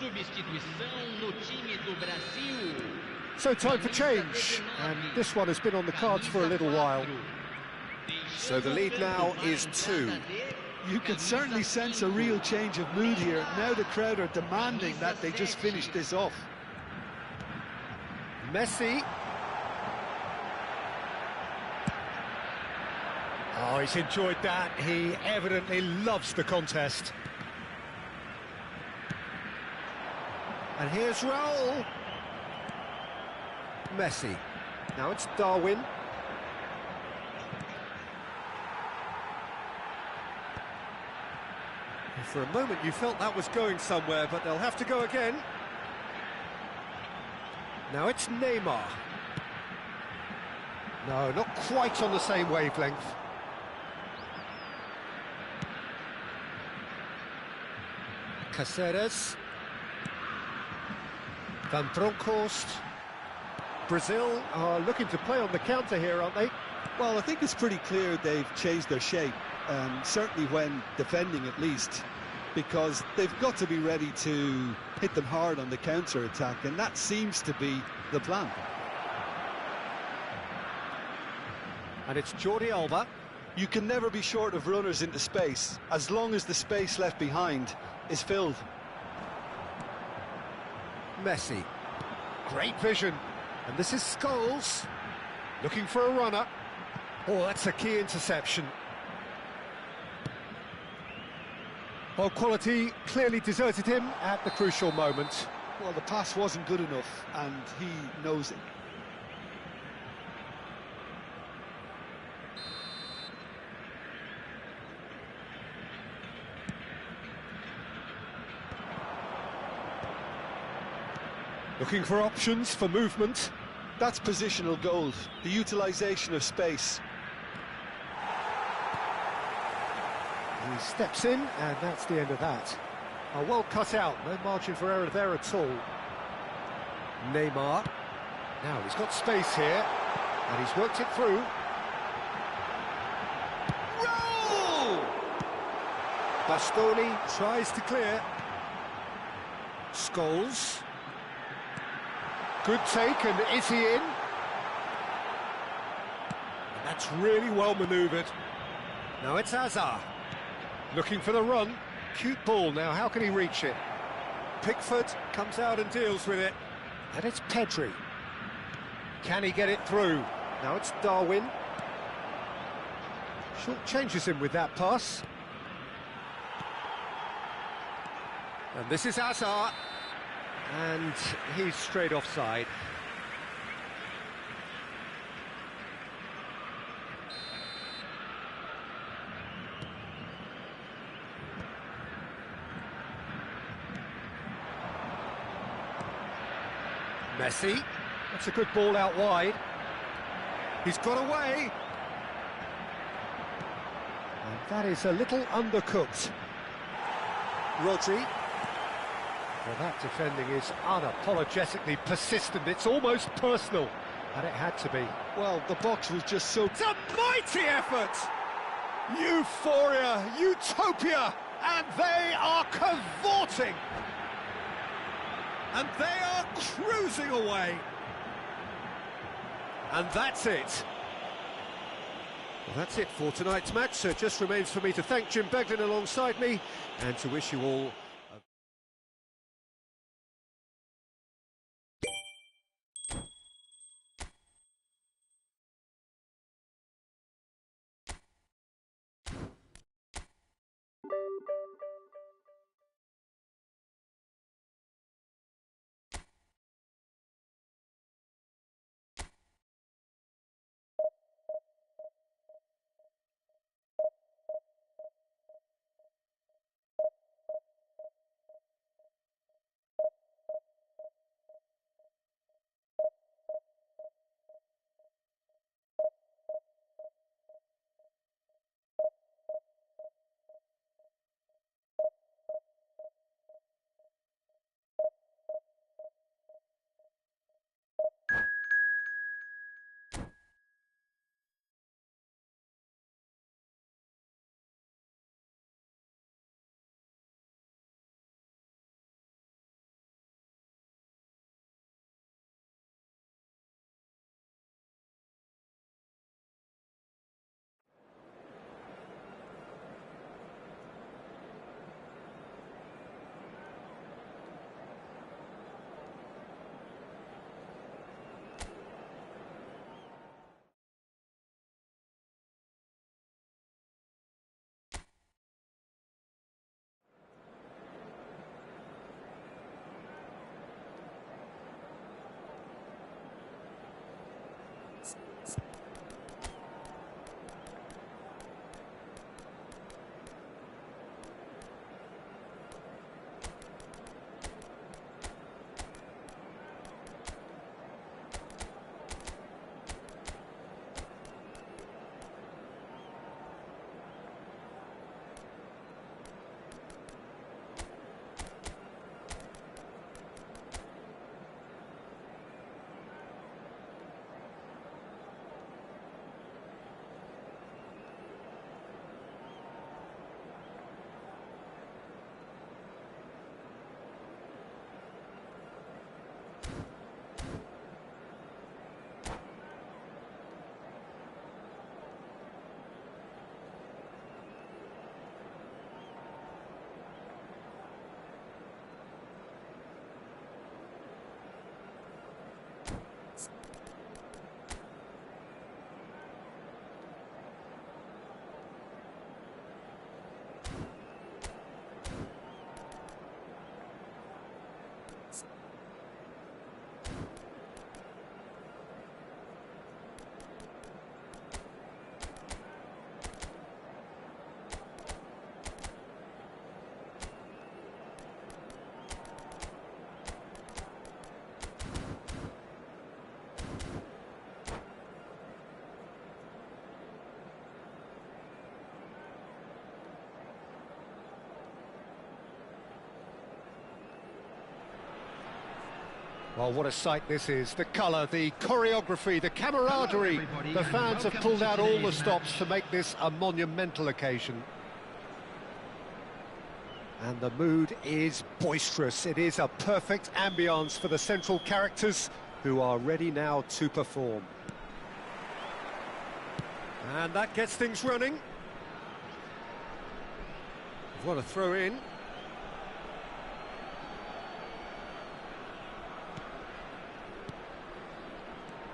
Substituição no time do Brasil. So time for change, and this one has been on the cards for a little while. So the lead now is 2. You can certainly sense a real change of mood here. Now the crowd are demanding that they just finish this off. Messi. Oh, he's enjoyed that. He evidently loves the contest. And here's Raul. Messi. Now it's Darwin. And for a moment you felt that was going somewhere, but they'll have to go again. Now it's Neymar. No, not quite on the same wavelength. Caceres. Van Bronckhorst. Brazil are looking to play on the counter here, aren't they? Well, I think it's pretty clear they've changed their shape, certainly when defending at least, because they've got to be ready to hit them hard on the counter-attack, and that seems to be the plan. And it's Jordi Alba. You can never be short of runners into space, as long as the space left behind is filled. Messi. Great vision. And this is Scholes, looking for a runner. Oh, that's a key interception. Well, quality clearly deserted him at the crucial moment. Well, the pass wasn't good enough, and he knows it. Looking for options for movement. That's positional gold, the utilisation of space. He steps in, and that's the end of that. Oh, well cut out, no margin for error there at all. Neymar. Now he's got space here, and he's worked it through. Roll! Bastoni tries to clear. Scholes. Good take, and is he in? And that's really well manoeuvred. Now it's Hazard. Looking for the run. Cute ball, now how can he reach it? Pickford comes out and deals with it. And it's Pedri. Can he get it through? Now it's Darwin. Short changes him with that pass. And this is Hazard. And he's straight offside. Messi. That's a good ball out wide. He's got away. And that is a little undercooked. Rodri. Well, that defending is unapologetically persistent. It's almost personal, and it had to be. Well, the box was just so... It's a mighty effort! Euphoria, utopia, and they are cavorting! And they are cruising away! And that's it. Well, that's it for tonight's match, so it just remains for me to thank Jim Beglin alongside me, and to wish you all Well, what a sight this is. The colour, the choreography, the camaraderie. The fans have pulled out all the stops to make this a monumental occasion. And the mood is boisterous. It is a perfect ambience for the central characters who are ready now to perform. And that gets things running. What a throw in.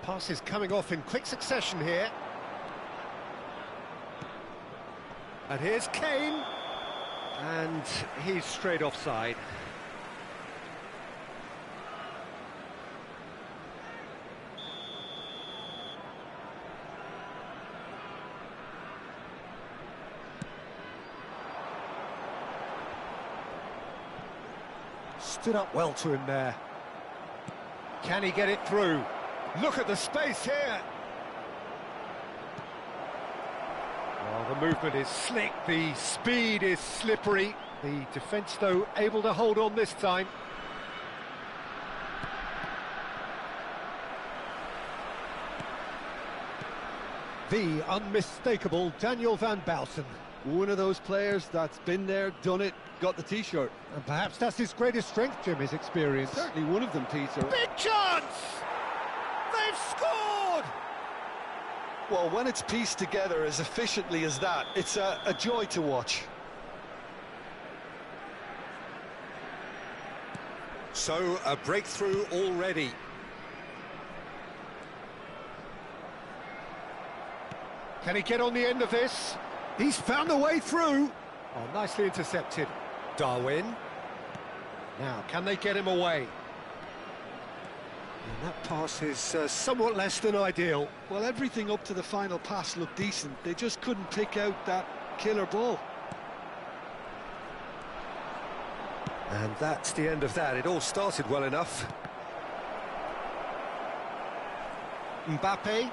Passes coming off in quick succession here. And here's Kane. And he's straight offside. Stood up well to him there. Can he get it through? Look at the space here. Well, the movement is slick, the speed is slippery. The defence, though, able to hold on this time. The unmistakable Daniel van Bouten. One of those players that's been there, done it, got the T-shirt. And perhaps that's his greatest strength, Jim, his experience. Certainly one of them, Peter. Big chance! They've scored! Well, when it's pieced together as efficiently as that, it's a joy to watch. So, a breakthrough already. Can he get on the end of this? He's found a way through. Oh, nicely intercepted. Darwin. Now, can they get him away? And that pass is somewhat less than ideal. Well, everything up to the final pass looked decent. They just couldn't pick out that killer ball. And that's the end of that. It all started well enough. Mbappe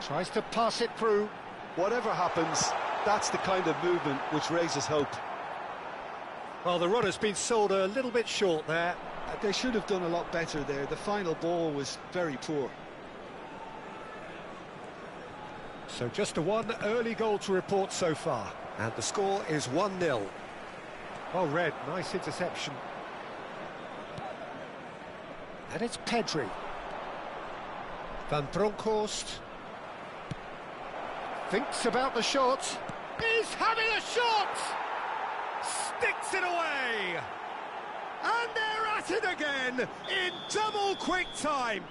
tries to pass it through. Whatever happens, that's the kind of movement which raises hope. Well, the run has been sold a little bit short there. They should have done a lot better there. The final ball was very poor. So just the one early goal to report so far. And the score is 1-0. Well read, nice interception. And it's Pedri. Van Bronckhorst thinks about the shot. He's having a shot! Sticks it away! And they're at it again in double quick time.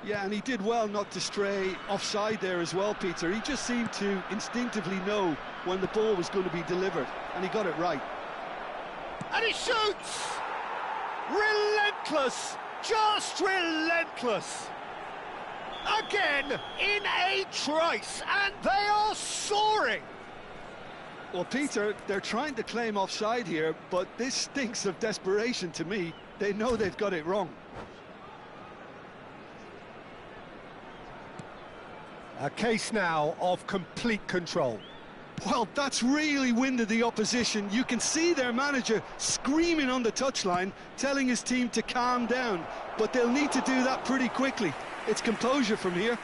Yeah, and he did well not to stray offside there as well, Peter. He just seemed to instinctively know when the ball was going to be delivered, and he got it right. And he shoots! Relentless! Just relentless! Again, in a trice, and they are soaring! Well, Peter, they're trying to claim offside here, but this stinks of desperation to me. They know they've got it wrong. A case now of complete control. Well, that's really winded the opposition. You can see their manager screaming on the touchline, telling his team to calm down, but they'll need to do that pretty quickly. It's composure from here.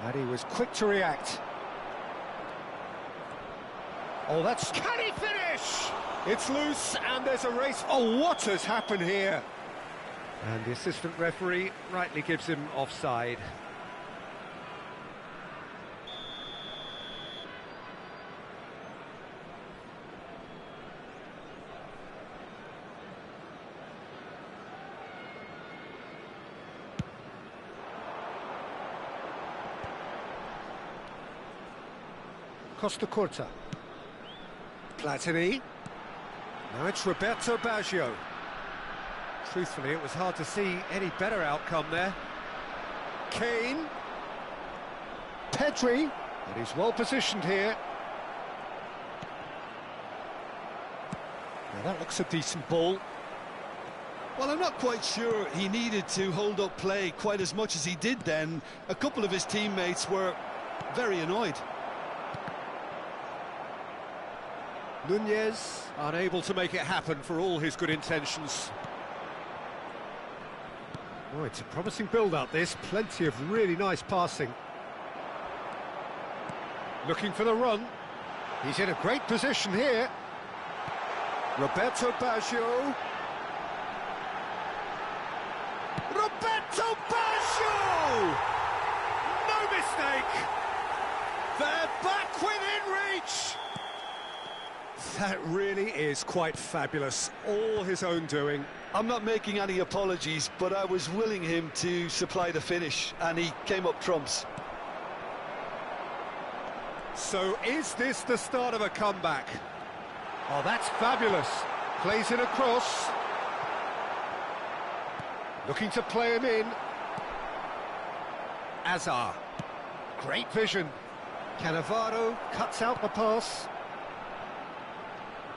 And he was quick to react. Oh, that's... Can he finish? It's loose, and there's a race. Oh, what has happened here? And the assistant referee rightly gives him offside. Costa Curta. Platini. Now it's Roberto Baggio. Truthfully, it was hard to see any better outcome there. Kane. Pedri. And he's well positioned here. Now that looks a decent ball. Well, I'm not quite sure he needed to hold up play quite as much as he did then. A couple of his teammates were very annoyed. Nunez unable to make it happen for all his good intentions. Oh, it's a promising build-up, this. Plenty of really nice passing. Looking for the run. He's in a great position here. Roberto Baggio. Roberto Baggio! No mistake! They're back within reach! That really is quite fabulous. All his own doing. I'm not making any apologies, but I was willing him to supply the finish, and he came up trumps. So is this the start of a comeback? Oh, that's fabulous. Plays it across. Looking to play him in. Azar. Great vision. Cannavaro cuts out the pass.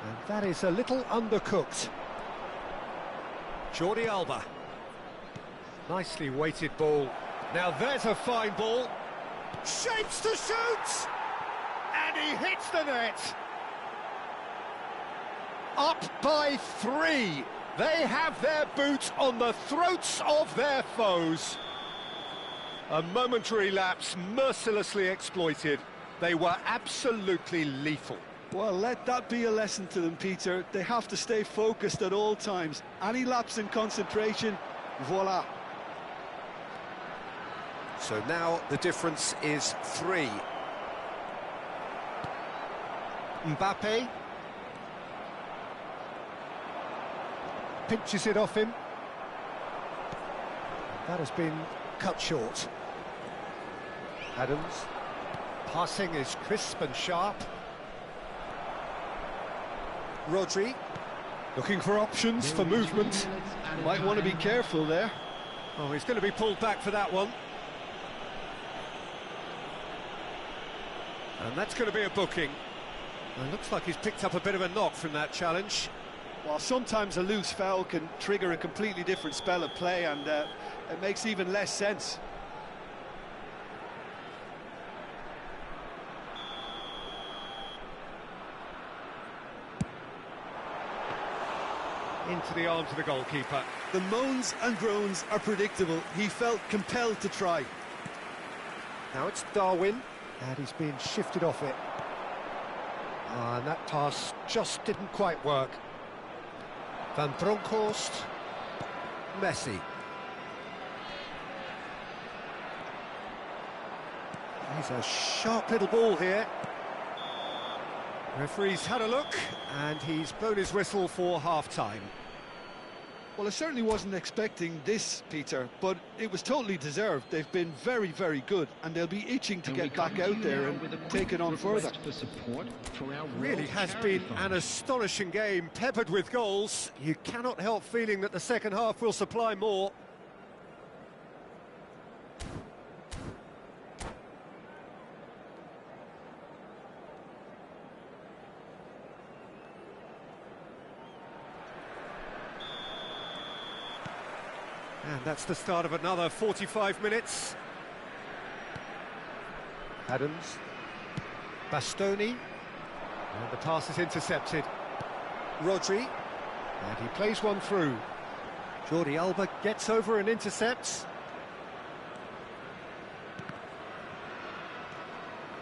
And that is a little undercooked. Jordi Alba. Nicely weighted ball. Now there's a fine ball. Shapes to shoot! And he hits the net. Up by 3. They have their boots on the throats of their foes. A momentary lapse mercilessly exploited. They were absolutely lethal. Well, let that be a lesson to them, Peter. They have to stay focused at all times. Any lapse in concentration, voila. So now the difference is 3. Mbappe. Pinches it off him. That has been cut short. Adams. Passing is crisp and sharp. Rodri. Looking for options for movement. Might want to be careful there. Oh, he's going to be pulled back for that one. And that's going to be a booking. It looks like he's picked up a bit of a knock from that challenge. Well, sometimes a loose foul can trigger a completely different spell of play, and it makes even less sense. Into the arms of the goalkeeper. The moans and groans are predictable. He felt compelled to try. Now it's Darwin, and he's been shifted off it. And that pass just didn't quite work. Van Bronckhorst. Messi. He's a sharp little ball here. Referee's had a look, and he's blown his whistle for half-time. Well, I certainly wasn't expecting this, Peter, but it was totally deserved. They've been very, very good, and they'll be itching to get back out there and take it on further. Really has been an astonishing game, peppered with goals. You cannot help feeling that the second half will supply more. And that's the start of another 45 minutes. Adams. Bastoni. And the pass is intercepted. Rodri. And he plays one through. Jordi Alba gets over and intercepts.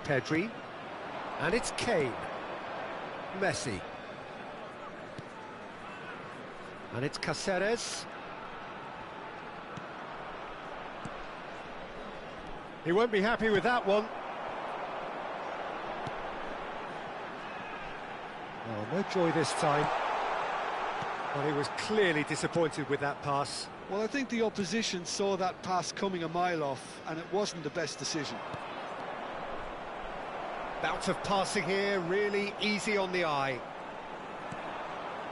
Pedri. And it's Kane. Messi. And it's Caceres. He won't be happy with that one. Oh, no joy this time. But he was clearly disappointed with that pass. Well, I think the opposition saw that pass coming a mile off, and it wasn't the best decision. Bout of passing here, really easy on the eye.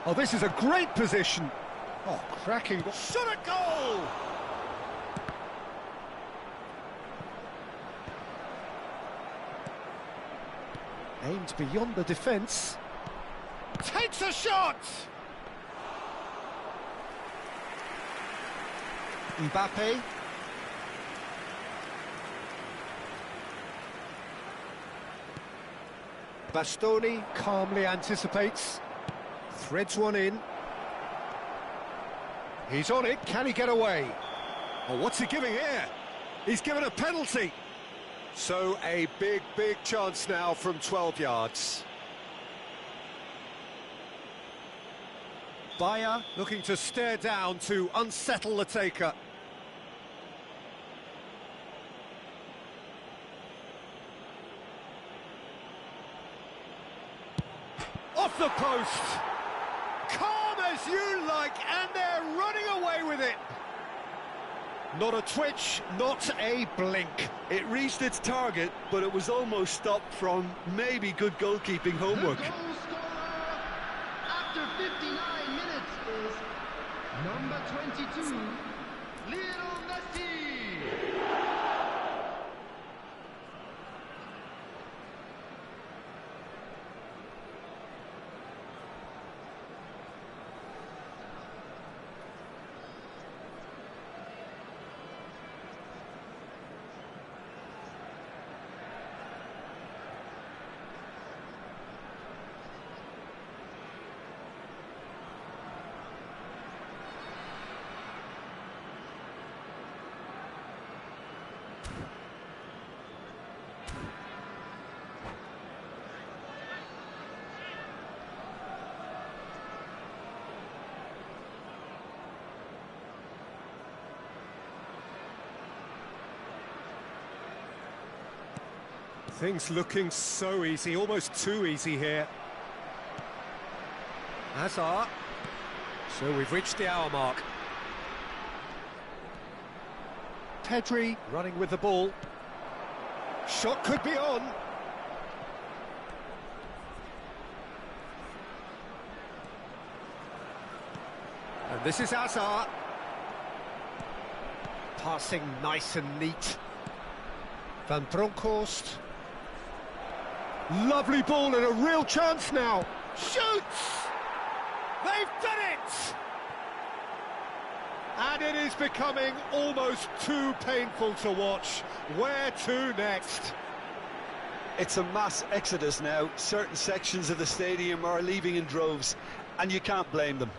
Oh, this is a great position. Oh, cracking. Shot a goal! Aimed beyond the defence. Takes a shot! Mbappe. Bastoni calmly anticipates, threads one in. He's on it, can he get away? Oh, what's he giving here? He's given a penalty. So a big chance now from 12 yards. Bayer looking to stare down to unsettle the taker. Off the post! Calm as you like, and they're running away with it! Not a twitch, not a blink. It reached its target, but it was almost stopped from maybe good goalkeeping homework. The goal scorer after 59 minutes is number 22, Lionel Messi. Things looking so easy, almost too easy here. Hazard. So we've reached the hour mark. Pedri running with the ball. Shot could be on. And this is Hazard. Passing nice and neat. Van Bronckhorst. Lovely ball and a real chance now. Shoots! They've done it! And it is becoming almost too painful to watch. Where to next? It's a mass exodus now. Certain sections of the stadium are leaving in droves, and you can't blame them.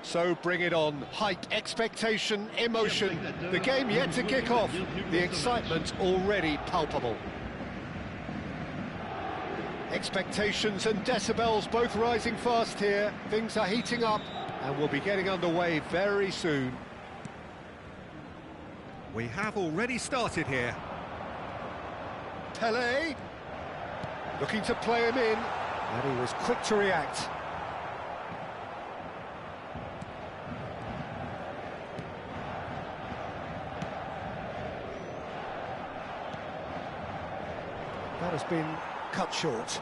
So bring it on. Hype, expectation, emotion. The game yet to kick off. The excitement already palpable. Expectations and decibels both rising fast here. Things are heating up and we'll be getting underway very soon. We have already started here. Pelé, looking to play him in, and he was quick to react. That has been cut short.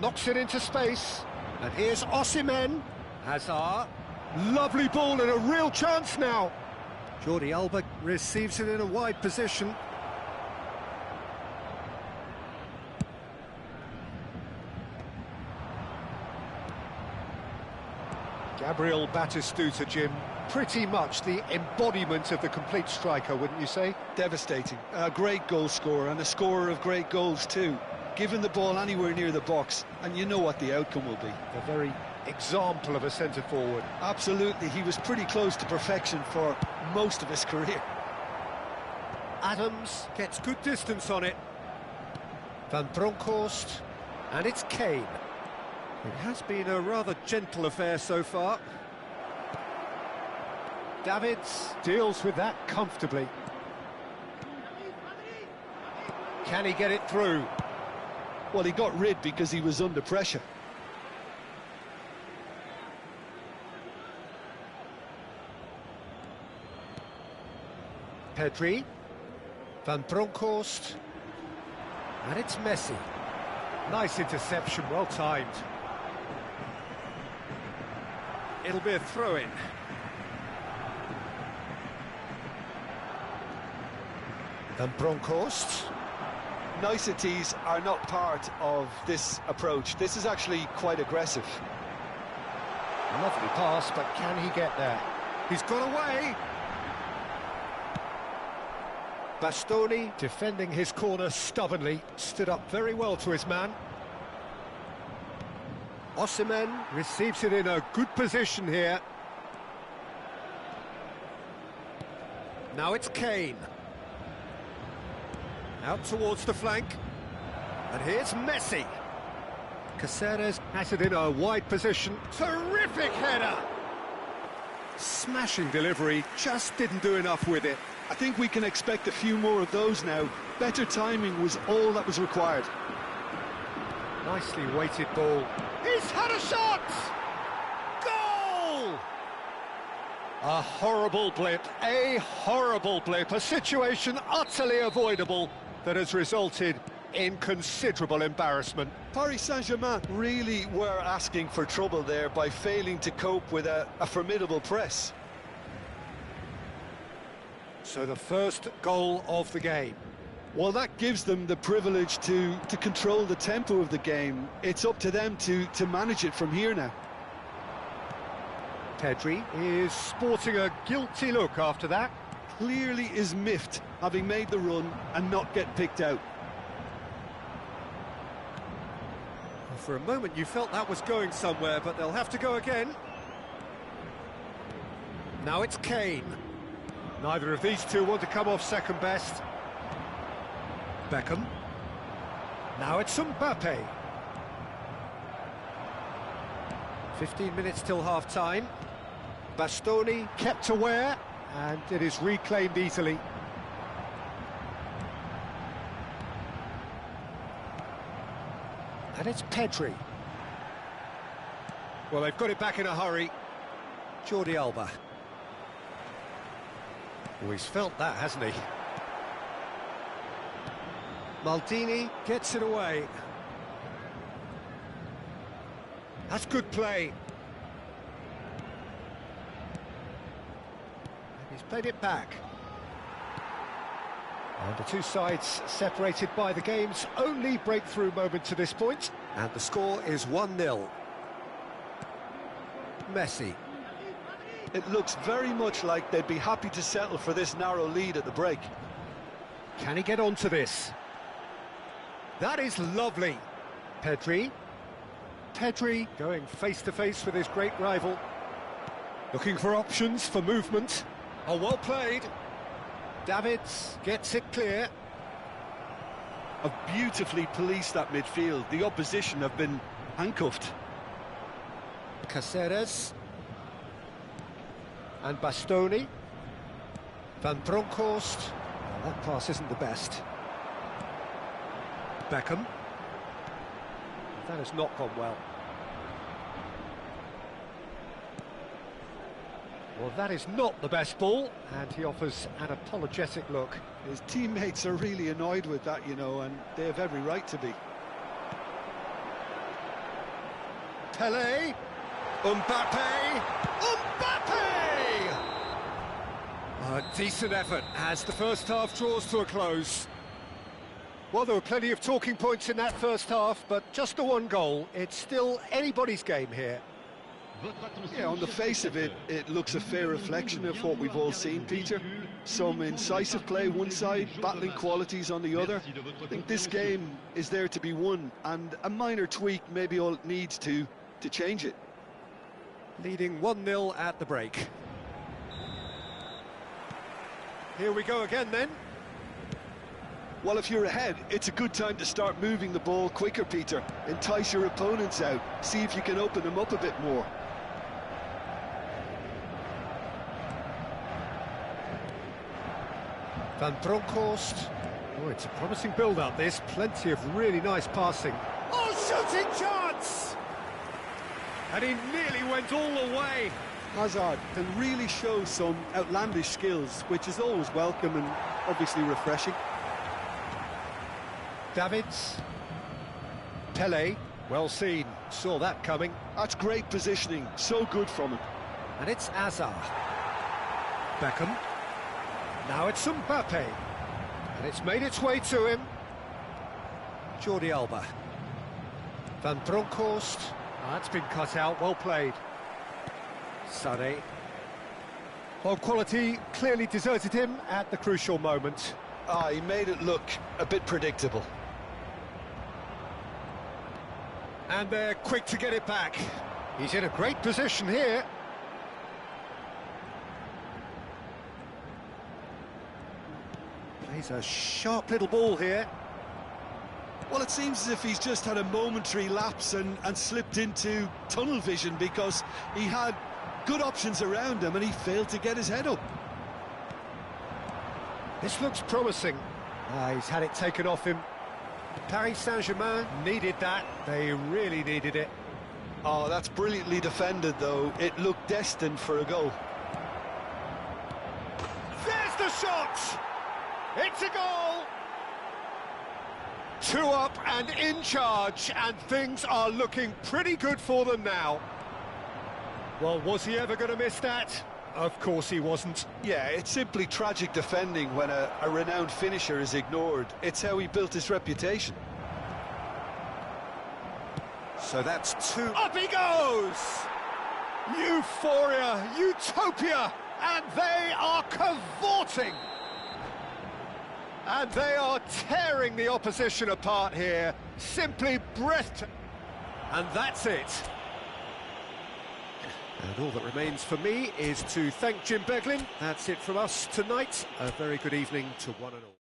Knocks it into space, and here's Osimhen. Hazard, lovely ball and a real chance now. Jordi Alba receives it in a wide position. Gabriel Batistuta, Jim, pretty much the embodiment of the complete striker, wouldn't you say? Devastating. A great goal scorer and a scorer of great goals too. Given the ball anywhere near the box, and you know what the outcome will be. The very example of a centre-forward. Absolutely, he was pretty close to perfection for most of his career. Adams gets good distance on it. Van Bronckhorst, and it's Kane. It has been a rather gentle affair so far. Davids deals with that comfortably. Can he get it through? Well, he got rid because he was under pressure. Pedri, Van Bronckhorst, and it's Messi. Nice interception, well timed. It'll be a throw-in. Van Bronckhorst. Niceties are not part of this approach. This is actually quite aggressive. Lovely pass, but can he get there? He's got away. Bastoni, defending his corner stubbornly, stood up very well to his man. Osimhen receives it in a good position here. Now it's Kane. Out towards the flank. And here's Messi. Caceres has it in a wide position. Terrific header! Smashing delivery, just didn't do enough with it. I think we can expect a few more of those now. Better timing was all that was required. Nicely weighted ball. He's had a shot! Goal! A horrible blip, a situation utterly avoidable that has resulted in considerable embarrassment. Paris Saint-Germain really were asking for trouble there by failing to cope with a formidable press. So the first goal of the game. Well, that gives them the privilege to control the tempo of the game. It's up to them to manage it from here now. Pedri is sporting a guilty look after that. Clearly is miffed, having made the run and not get picked out. For a moment you felt that was going somewhere, but they'll have to go again. Now it's Kane. Neither of these two want to come off second best. Beckham. Now it's Mbappe. 15 minutes till half-time. Bastoni kept aware, and it is reclaimed easily. And it's Pedri. Well, they've got it back in a hurry. Jordi Alba. Oh, he's felt that, hasn't he? Maldini gets it away. That's good play. He's played it back. And the two sides separated by the game's only breakthrough moment to this point. And the score is 1-0. Messi. It looks very much like they'd be happy to settle for this narrow lead at the break. Can he get onto this? That is lovely. Pedri. Pedri going face to face with his great rival. Looking for options for movement. Oh, well played. Davids gets it clear. Have beautifully policed that midfield. The opposition have been handcuffed. Caceres. And Bastoni. Van Bronckhorst. Oh, that pass isn't the best. Beckham. That has not gone well. Well, that is not the best ball, and he offers an apologetic look. His teammates are really annoyed with that, you know, and they have every right to be. Pelé. Mbappe. Mbappe! A decent effort as the first half draws to a close. Well, there were plenty of talking points in that first half, but just the one goal. It's still anybody's game here. Yeah, on the face of it, it looks a fair reflection of what we've all seen, Peter. Some incisive play one side, battling qualities on the other. I think this game is there to be won, and a minor tweak maybe all it needs to change it. Leading 1-0 at the break. Here we go again then. Well, if you're ahead, it's a good time to start moving the ball quicker, Peter. Entice your opponents out, see if you can open them up a bit more. Van Bronckhorst. Oh, it's a promising build-up, this. Plenty of really nice passing. Oh, shooting chance! And he nearly went all the way. Hazard can really show some outlandish skills, which is always welcome and obviously refreshing. Davids. Pelé. Well seen. Saw that coming. That's great positioning. So good from him. And it's Hazard. Beckham. Now it's Mbappe. And it's made its way to him. Jordi Alba. Van Bronckhorst. That's been cut out. Well played. Sané. Well, quality clearly deserted him at the crucial moment. He made it look a bit predictable. And they're quick to get it back. He's in a great position here. Plays a sharp little ball here. Well, it seems as if he's just had a momentary lapse and slipped into tunnel vision, because he had good options around him and he failed to get his head up. This looks promising. He's had it taken off him. Paris Saint-Germain needed that. They really needed it. Oh, that's brilliantly defended, though. It looked destined for a goal. There's the shot! It's a goal! 2 up and in charge, and things are looking pretty good for them now. Well, was he ever going to miss that? Of course he wasn't. Yeah, it's simply tragic defending when a renowned finisher is ignored. It's how he built his reputation. So that's 2. Up he goes! Euphoria, utopia, and they are cavorting. And they are tearing the opposition apart here. Simply breathtaking. And that's it. And all that remains for me is to thank Jim Beglin. That's it from us tonight. A very good evening to one and all.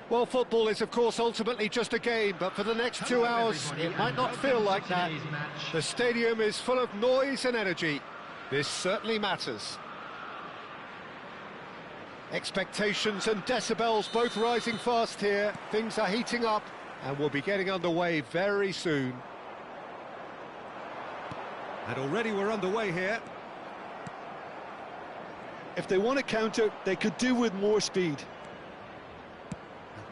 Well, football is, of course, ultimately just a game, but for the next 2 hours, it might not feel like that. The stadium is full of noise and energy. This certainly matters. Expectations and decibels both rising fast here. Things are heating up, and we'll be getting underway very soon. And already we're underway here. If they want to counter, they could do with more speed.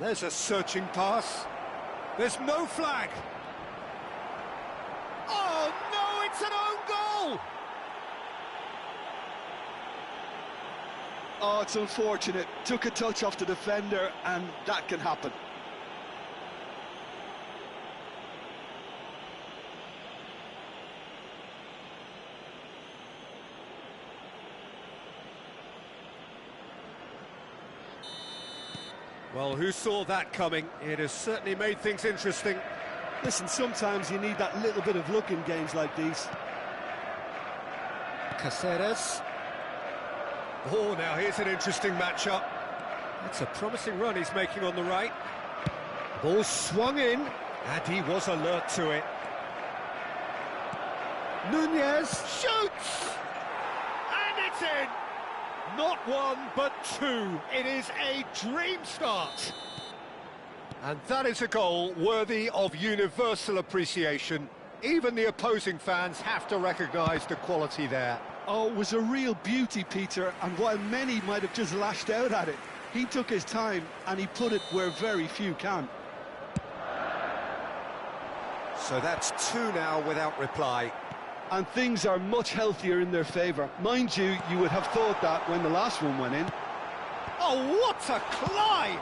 There's a searching pass. There's no flag. Oh, no, it's an own goal! Oh, it's unfortunate. Took a touch off the defender, and that can happen. Well, who saw that coming? It has certainly made things interesting. Listen, sometimes you need that little bit of luck in games like these. Caceres. Oh, now here's an interesting matchup. That's a promising run he's making on the right. Ball swung in, and he was alert to it. Nunez shoots! And it's in! Not one, but two. It is a dream start. And that is a goal worthy of universal appreciation. Even the opposing fans have to recognise the quality there. Oh, it was a real beauty, Peter, and while many might have just lashed out at it, he took his time and he put it where very few can. So that's two now without reply. And things are much healthier in their favour. Mind you, you would have thought that when the last one went in. Oh, what a climb!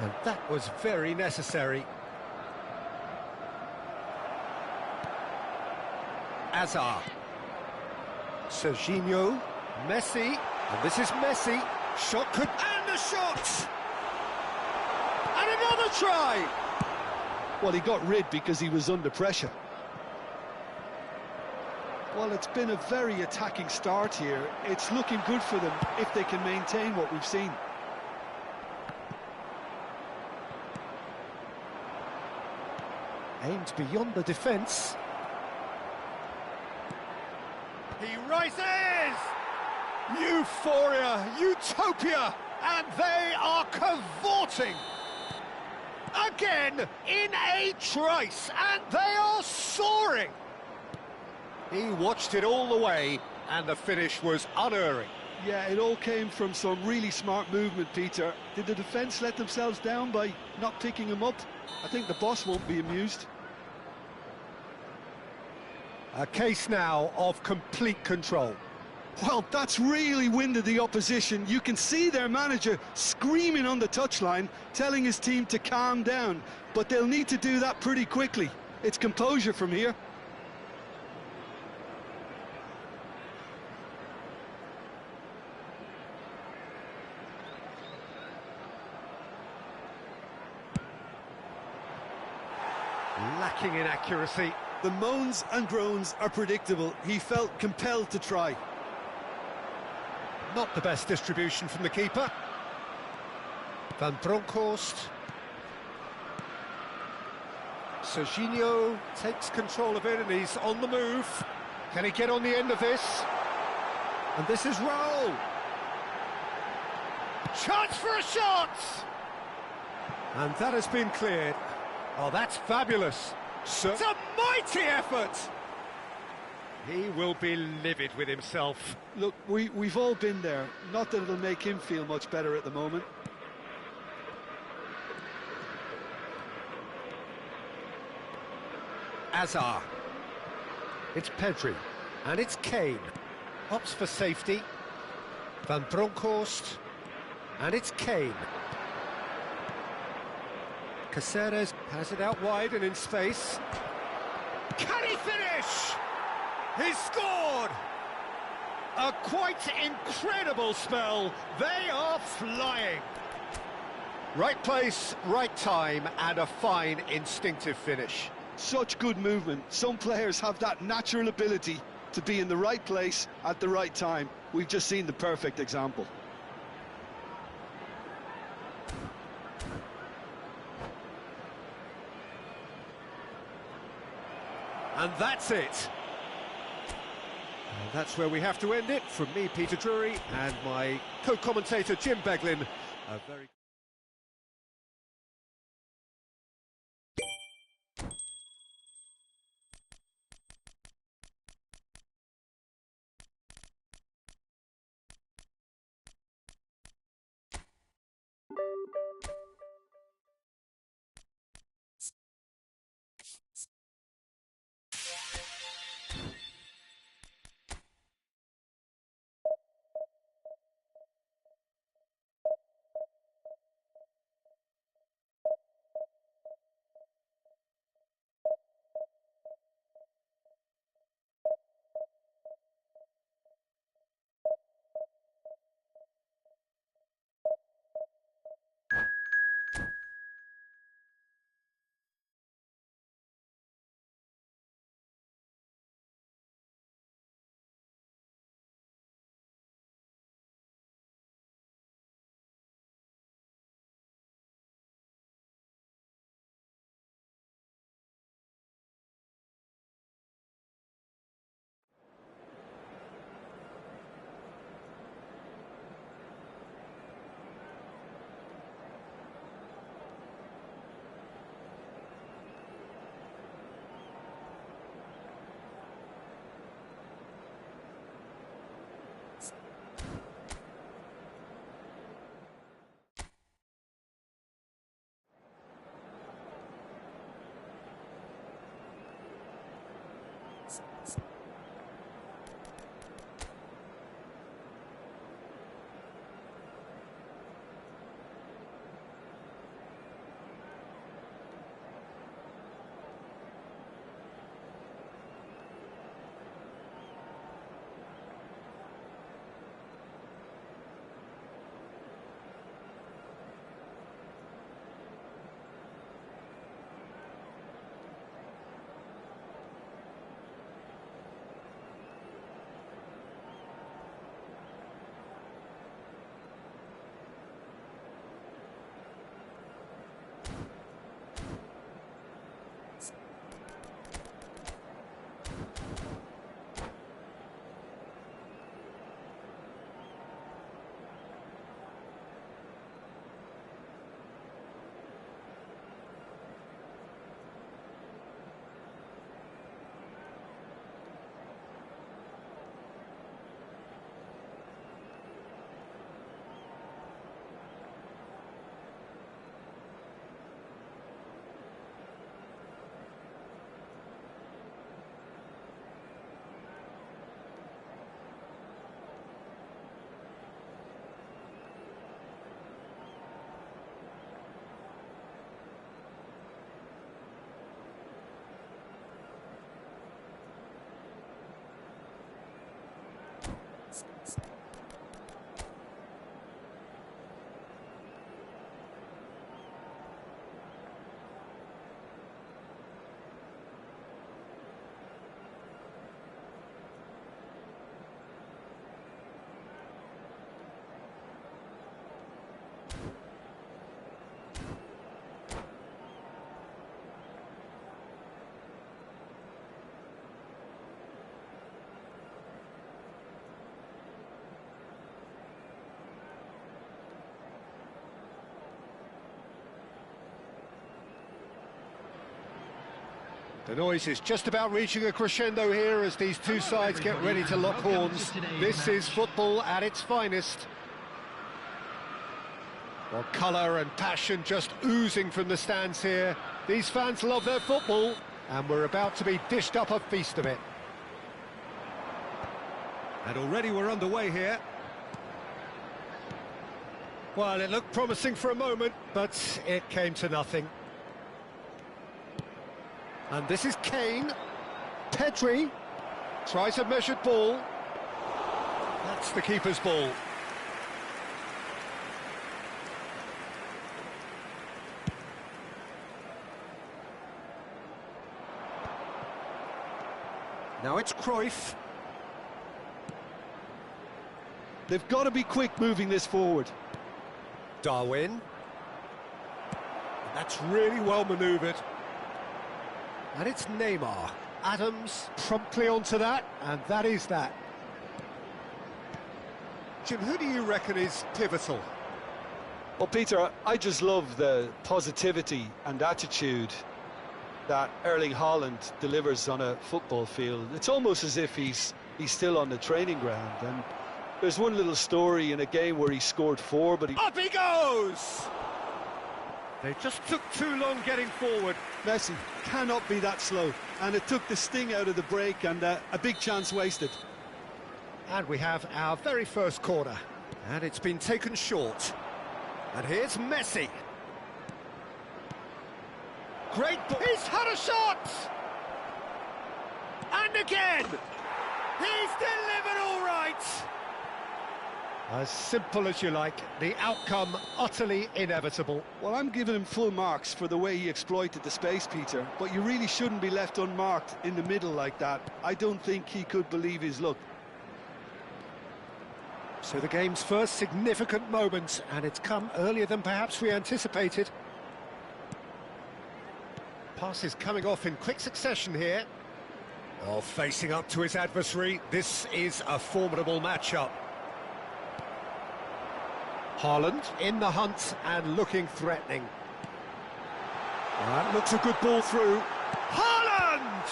And that was very necessary. Hazard. Serginho. Messi. And this is Messi. Shot could... And a shot! And another try! Well, he got rid because he was under pressure. Well, it's been a very attacking start here. It's looking good for them if they can maintain what we've seen. Aimed beyond the defence. He rises! Euphoria, utopia, and they are cavorting! Again, in a trice, and they are soaring! He watched it all the way, and the finish was unerring. Yeah, it all came from some really smart movement, Peter. Did the defence let themselves down by not picking him up? I think the boss won't be amused. A case now of complete control. Well, that's really winded the opposition. You can see their manager screaming on the touchline, telling his team to calm down. But they'll need to do that pretty quickly. It's composure from here. Lacking in accuracy. The moans and groans are predictable. He felt compelled to try. Not the best distribution from the keeper. Van Bronckhorst. Serginho takes control of it and he's on the move. Can he get on the end of this? And this is Raul. Chance for a shot! And that has been cleared. Oh, that's fabulous. So it's a mighty effort! He will be livid with himself. Look, we've all been there. Not that it'll make him feel much better at the moment. Azar. It's Pedri. And it's Kane. Opts for safety. Van Bronckhorst. And it's Kane. Caceres has it out wide and in space. Can he finish? He scored! A quite incredible spell. They are flying. Right place, right time, and a fine instinctive finish. Such good movement. Some players have that natural ability to be in the right place at the right time. We've just seen the perfect example. And that's it. And that's where we have to end it. From me, Peter Drury, and my co-commentator, Jim Beglin. A very The noise is just about reaching a crescendo here as these two sides get ready to lock horns. This is football at its finest. Well, colour and passion just oozing from the stands here. These fans love their football, and we're about to be dished up a feast of it. And already we're underway here. Well, it looked promising for a moment, but it came to nothing. And this is Kane. Pedri tries a measured ball. That's the keeper's ball. Now it's Cruyff. They've got to be quick moving this forward. Darwin. That's really well manoeuvred. And it's Neymar. Adams promptly onto that, and that is that. Jim, who do you reckon is pivotal? Well, Peter, I just love the positivity and attitude that Erling Haaland delivers on a football field. It's almost as if he's still on the training ground. And there's one little story in a game where he scored 4, but Up he goes! They just took too long getting forward. Messi cannot be that slow, and it took the sting out of the break, and a big chance wasted. And we have our very first corner. And it's been taken short. And here's Messi. Great ball. He's had a shot! And again! He's delivered all right! As simple as you like, the outcome utterly inevitable. Well, I'm giving him full marks for the way he exploited the space, Peter, but you really shouldn't be left unmarked in the middle like that. I don't think he could believe his luck. So the game's first significant moment, and it's come earlier than perhaps we anticipated. Passes coming off in quick succession here. Oh, facing up to his adversary, this is a formidable matchup. Haaland in the hunt and looking threatening. That looks a good ball through. Haaland!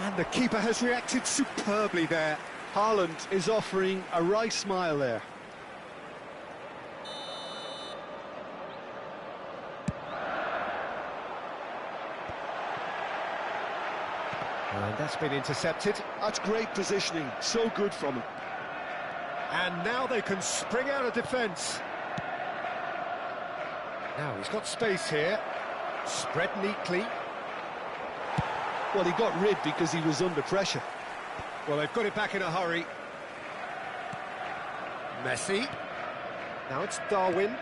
And the keeper has reacted superbly there. Haaland is offering a wry smile there. And that's been intercepted. That's great positioning, so good from him. And now they can spring out of defence. Now he's got space here. Spread neatly. Well, he got rid because he was under pressure. Well, they've got it back in a hurry. Messi. Now it's Darwin.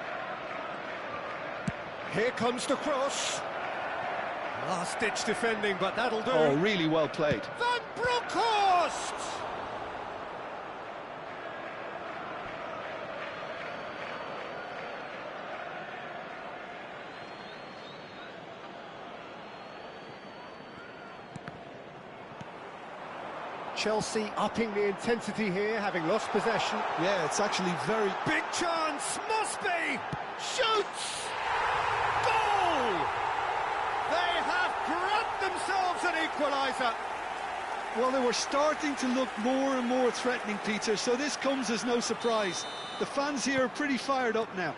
Here comes the cross. Last-ditch defending, but that'll do. Oh, really well played. Van Bronckhorst! Chelsea upping the intensity here, having lost possession. Yeah, it's actually very... Big chance, must be! Shoots! Goal! They have grabbed themselves an equaliser. Well, they were starting to look more and more threatening, Peter, so this comes as no surprise. The fans here are pretty fired up now.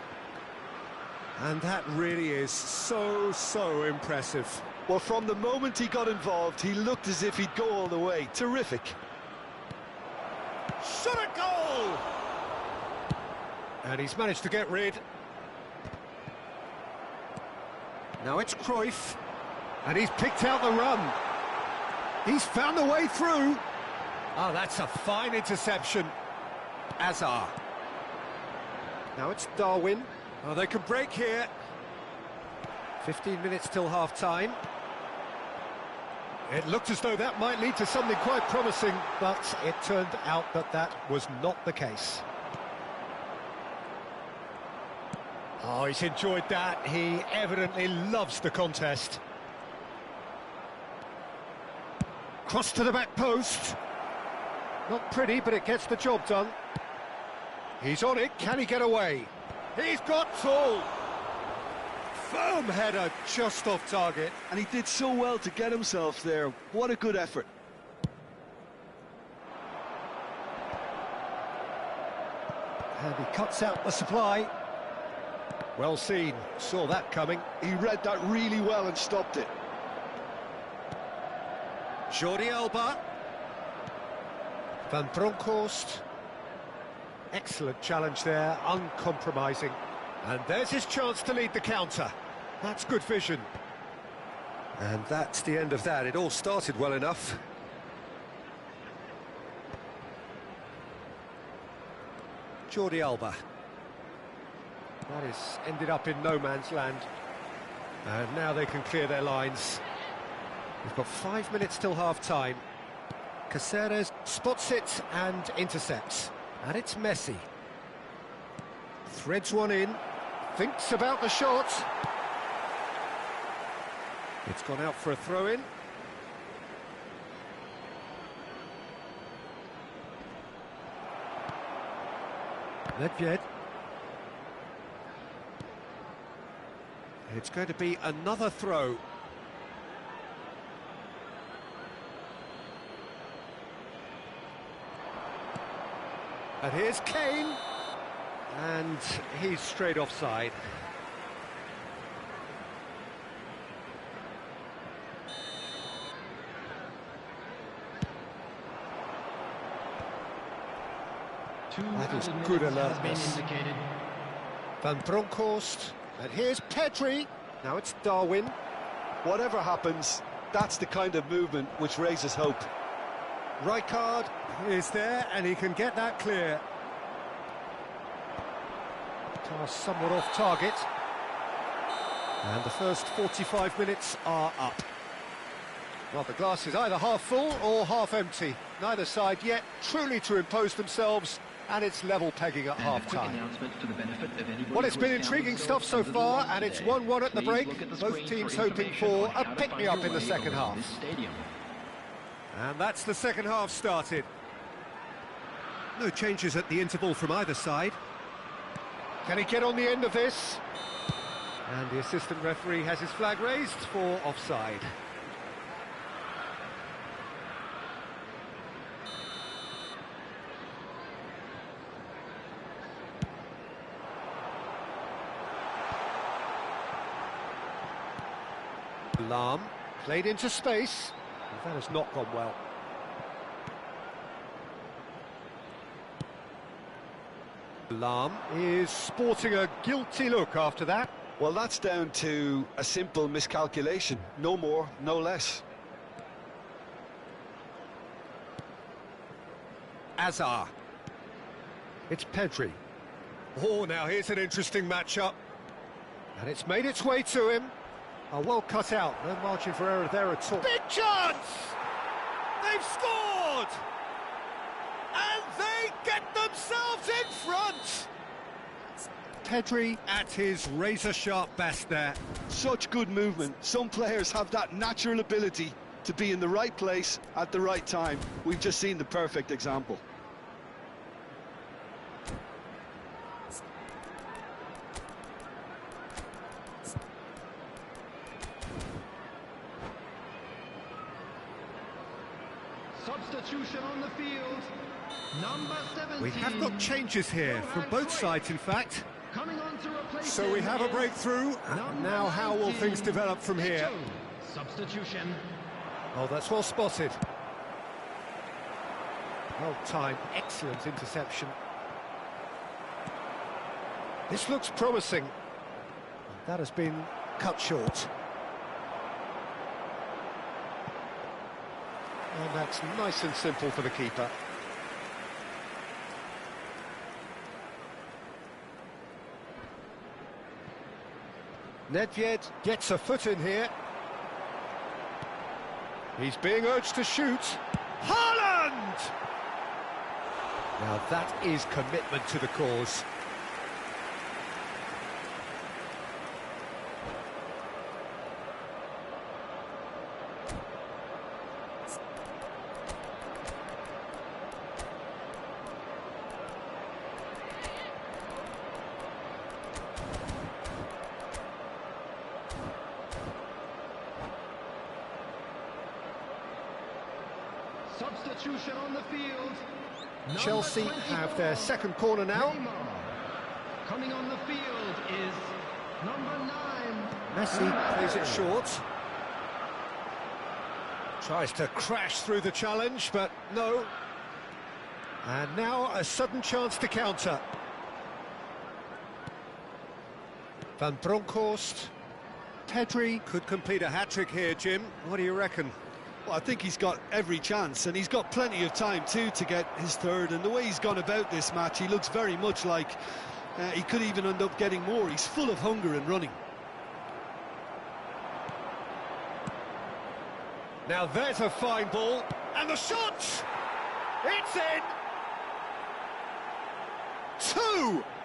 And that really is so impressive. Well, from the moment he got involved, he looked as if he'd go all the way. Terrific. Shot a goal! And he's managed to get rid. Now it's Cruyff. And he's picked out the run. He's found the way through. Oh, that's a fine interception. Azar. Now it's Darwin. Oh, they can break here. 15 minutes till half-time. It looked as though that might lead to something quite promising, but it turned out that that was not the case. Oh, he's enjoyed that. He evidently loves the contest. Cross to the back post. Not pretty, but it gets the job done. He's on it. Can he get away? He's got tall. Boom, header just off target. And he did so well to get himself there. What a good effort. And he cuts out the supply. Well seen, saw that coming. He read that really well and stopped it. Jordi Alba. Van Bronckhorst. Excellent challenge there, uncompromising. And there's his chance to lead the counter. That's good vision. And that's the end of that. It all started well enough. Jordi Alba. That is ended up in no man's land. And now they can clear their lines. We've got 5 minutes till half-time. Caceres spots it and intercepts. And it's Messi. Threads one in. Thinks about the shot. It's gone out for a throw-in. Nedved. It's going to be another throw. And here's Kane. And he's straight offside. That is good alertness. Van Bronckhorst. And here's Pedri. Now it's Darwin. Whatever happens, that's the kind of movement which raises hope. Rijkaard is there, and he can get that clear. Task somewhat off target. And the first 45 minutes are up. Well, the glass is either half full or half empty. Neither side yet truly to impose themselves, and it's level pegging at half-time. Well, it's been intriguing stuff so far, and it's 1-1 at the break. Both teams hoping for a pick-me-up in the second half. And that's the second half started. No changes at the interval from either side. Can he get on the end of this? And the assistant referee has his flag raised for offside. Lahm played into space. That has not gone well. Lahm is sporting a guilty look after that. Well, that's down to a simple miscalculation. No more, no less. Azar. It's Pedri. Oh, now here's an interesting matchup. And it's made its way to him. Oh, well cut out. No margin for error there at all. Big chance! They've scored! And they get themselves in front! Pedri at his razor-sharp best there. Such good movement. Some players have that natural ability to be in the right place at the right time. We've just seen the perfect example. Substitution on the field. Number 17. We have got changes here from both sides, in fact. Coming on to replace So we have a breakthrough. Now how will things develop from here? Substitution. Oh, that's well spotted. Well timed, excellent interception. This looks promising. That has been cut short. And that's nice and simple for the keeper. Nedved gets a foot in here. He's being urged to shoot. Haaland! Now that is commitment to the cause. Substitution on the field. Number Chelsea 24, have their second corner now. Neymar. Coming on the field is number 9. Messi plays it short. Tries to crash through the challenge, but no. And now a sudden chance to counter. Van Bronckhorst. Pedri could complete a hat-trick here, Jim. What do you reckon? Well, I think he's got every chance, and he's got plenty of time too to get his third. And the way he's gone about this match, he looks very much like he could even end up getting more. He's full of hunger and running. Now there's a fine ball, and the shot! It's in!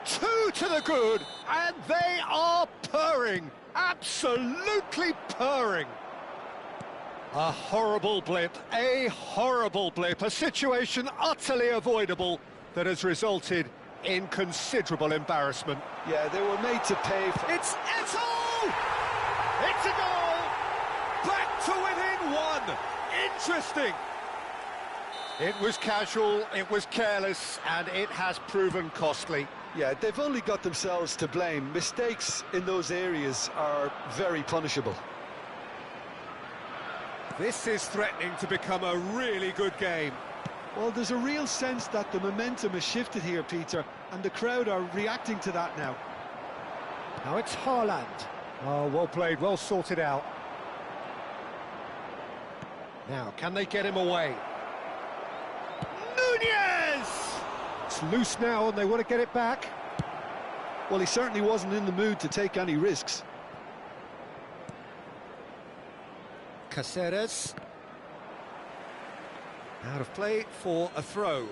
Two to the good, and they are purring, absolutely purring. A horrible blip, a situation utterly avoidable that has resulted in considerable embarrassment. Yeah, they were made to pay for... It's Eto'o! It's a goal! Back to within one! Interesting! It was casual, it was careless, and it has proven costly. Yeah, they've only got themselves to blame. Mistakes in those areas are very punishable. This is threatening to become a really good game. Well, there's a real sense that the momentum has shifted here, Peter, and the crowd are reacting to that now. Now it's Haaland. Oh, well played, well sorted out. Now, can they get him away? Nunez! It's loose now and they want to get it back. Well, he certainly wasn't in the mood to take any risks. Caceres. Out of play for a throw.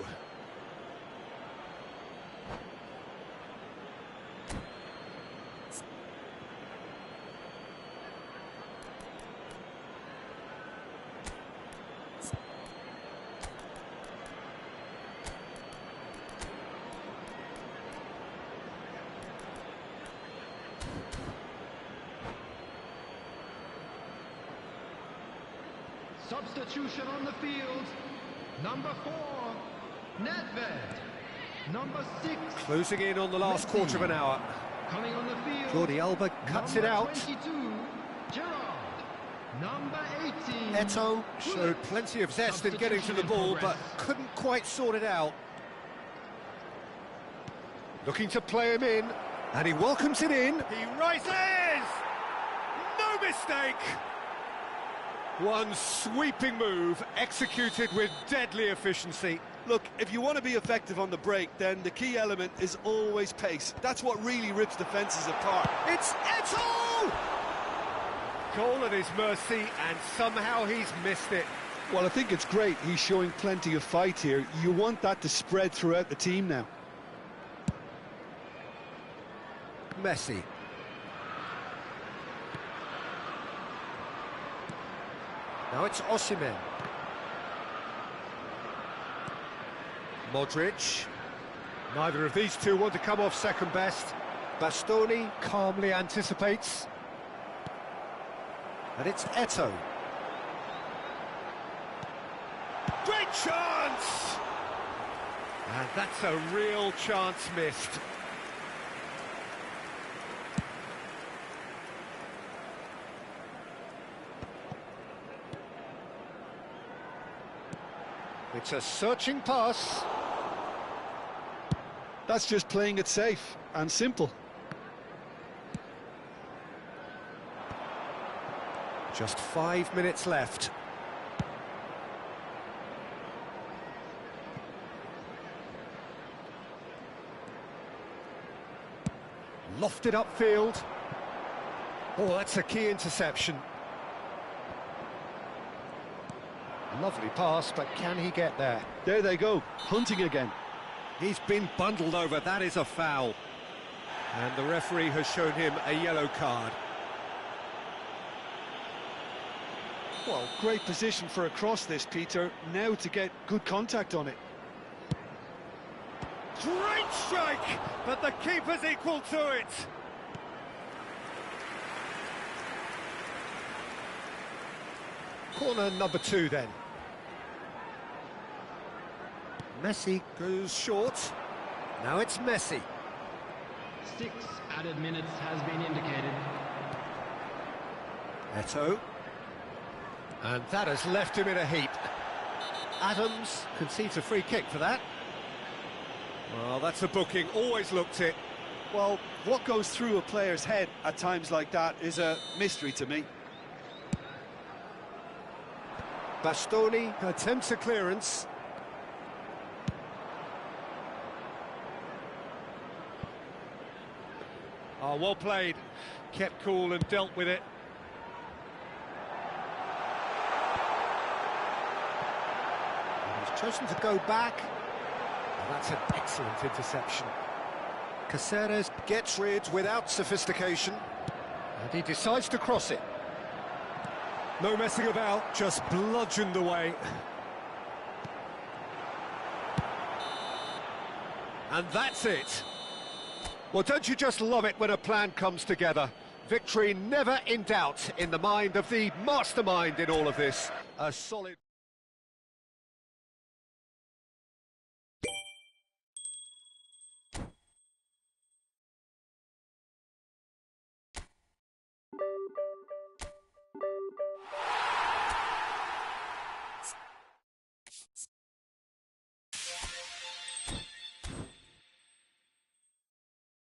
Substitution on the field. Number 4, Nedved. Number 6. Closing in on the last quarter of an hour. Coming on the field. Jordi Alba cuts it out. 22, Gerrard. Number 18. Eto'o showed plenty of zest in getting to the ball, but couldn't quite sort it out. Looking to play him in, and he welcomes it in. He rises! No mistake! One sweeping move, executed with deadly efficiency. Look, if you want to be effective on the break, then the key element is always pace. That's what really rips defences apart. It's Eto'o! Goal at his mercy, and somehow he's missed it. Well, I think it's great. He's showing plenty of fight here. You want that to spread throughout the team now. Messi. Now it's Osimhen. Modric. Neither of these two want to come off second best. Bastoni calmly anticipates. And it's Eto'o. Great chance! And that's a real chance missed. It's a searching pass. That's just playing it safe and simple. Just 5 minutes left. Lofted upfield. Oh, that's a key interception. Lovely pass, but can he get there? There they go, hunting again. He's been bundled over, that is a foul. And the referee has shown him a yellow card. Well, great position for a cross this, Peter. Now to get good contact on it. Great strike, but the keeper's equal to it. Corner number 2 then. Messi goes short. Now it's Messi. 6 added minutes has been indicated. Eto'o. And that has left him in a heap. Adams concedes a free kick for that. Well, that's a booking, always looked it. Well, what goes through a player's head at times like that is a mystery to me. Bastoni attempts a clearance. Oh, well played. Kept cool and dealt with it. He's chosen to go back. Well, that's an excellent interception. Caceres gets rid without sophistication. And he decides to cross it. No messing about, just bludgeoned away. And that's it. Well, don't you just love it when a plan comes together? Victory never in doubt in the mind of the mastermind in all of this. A solid...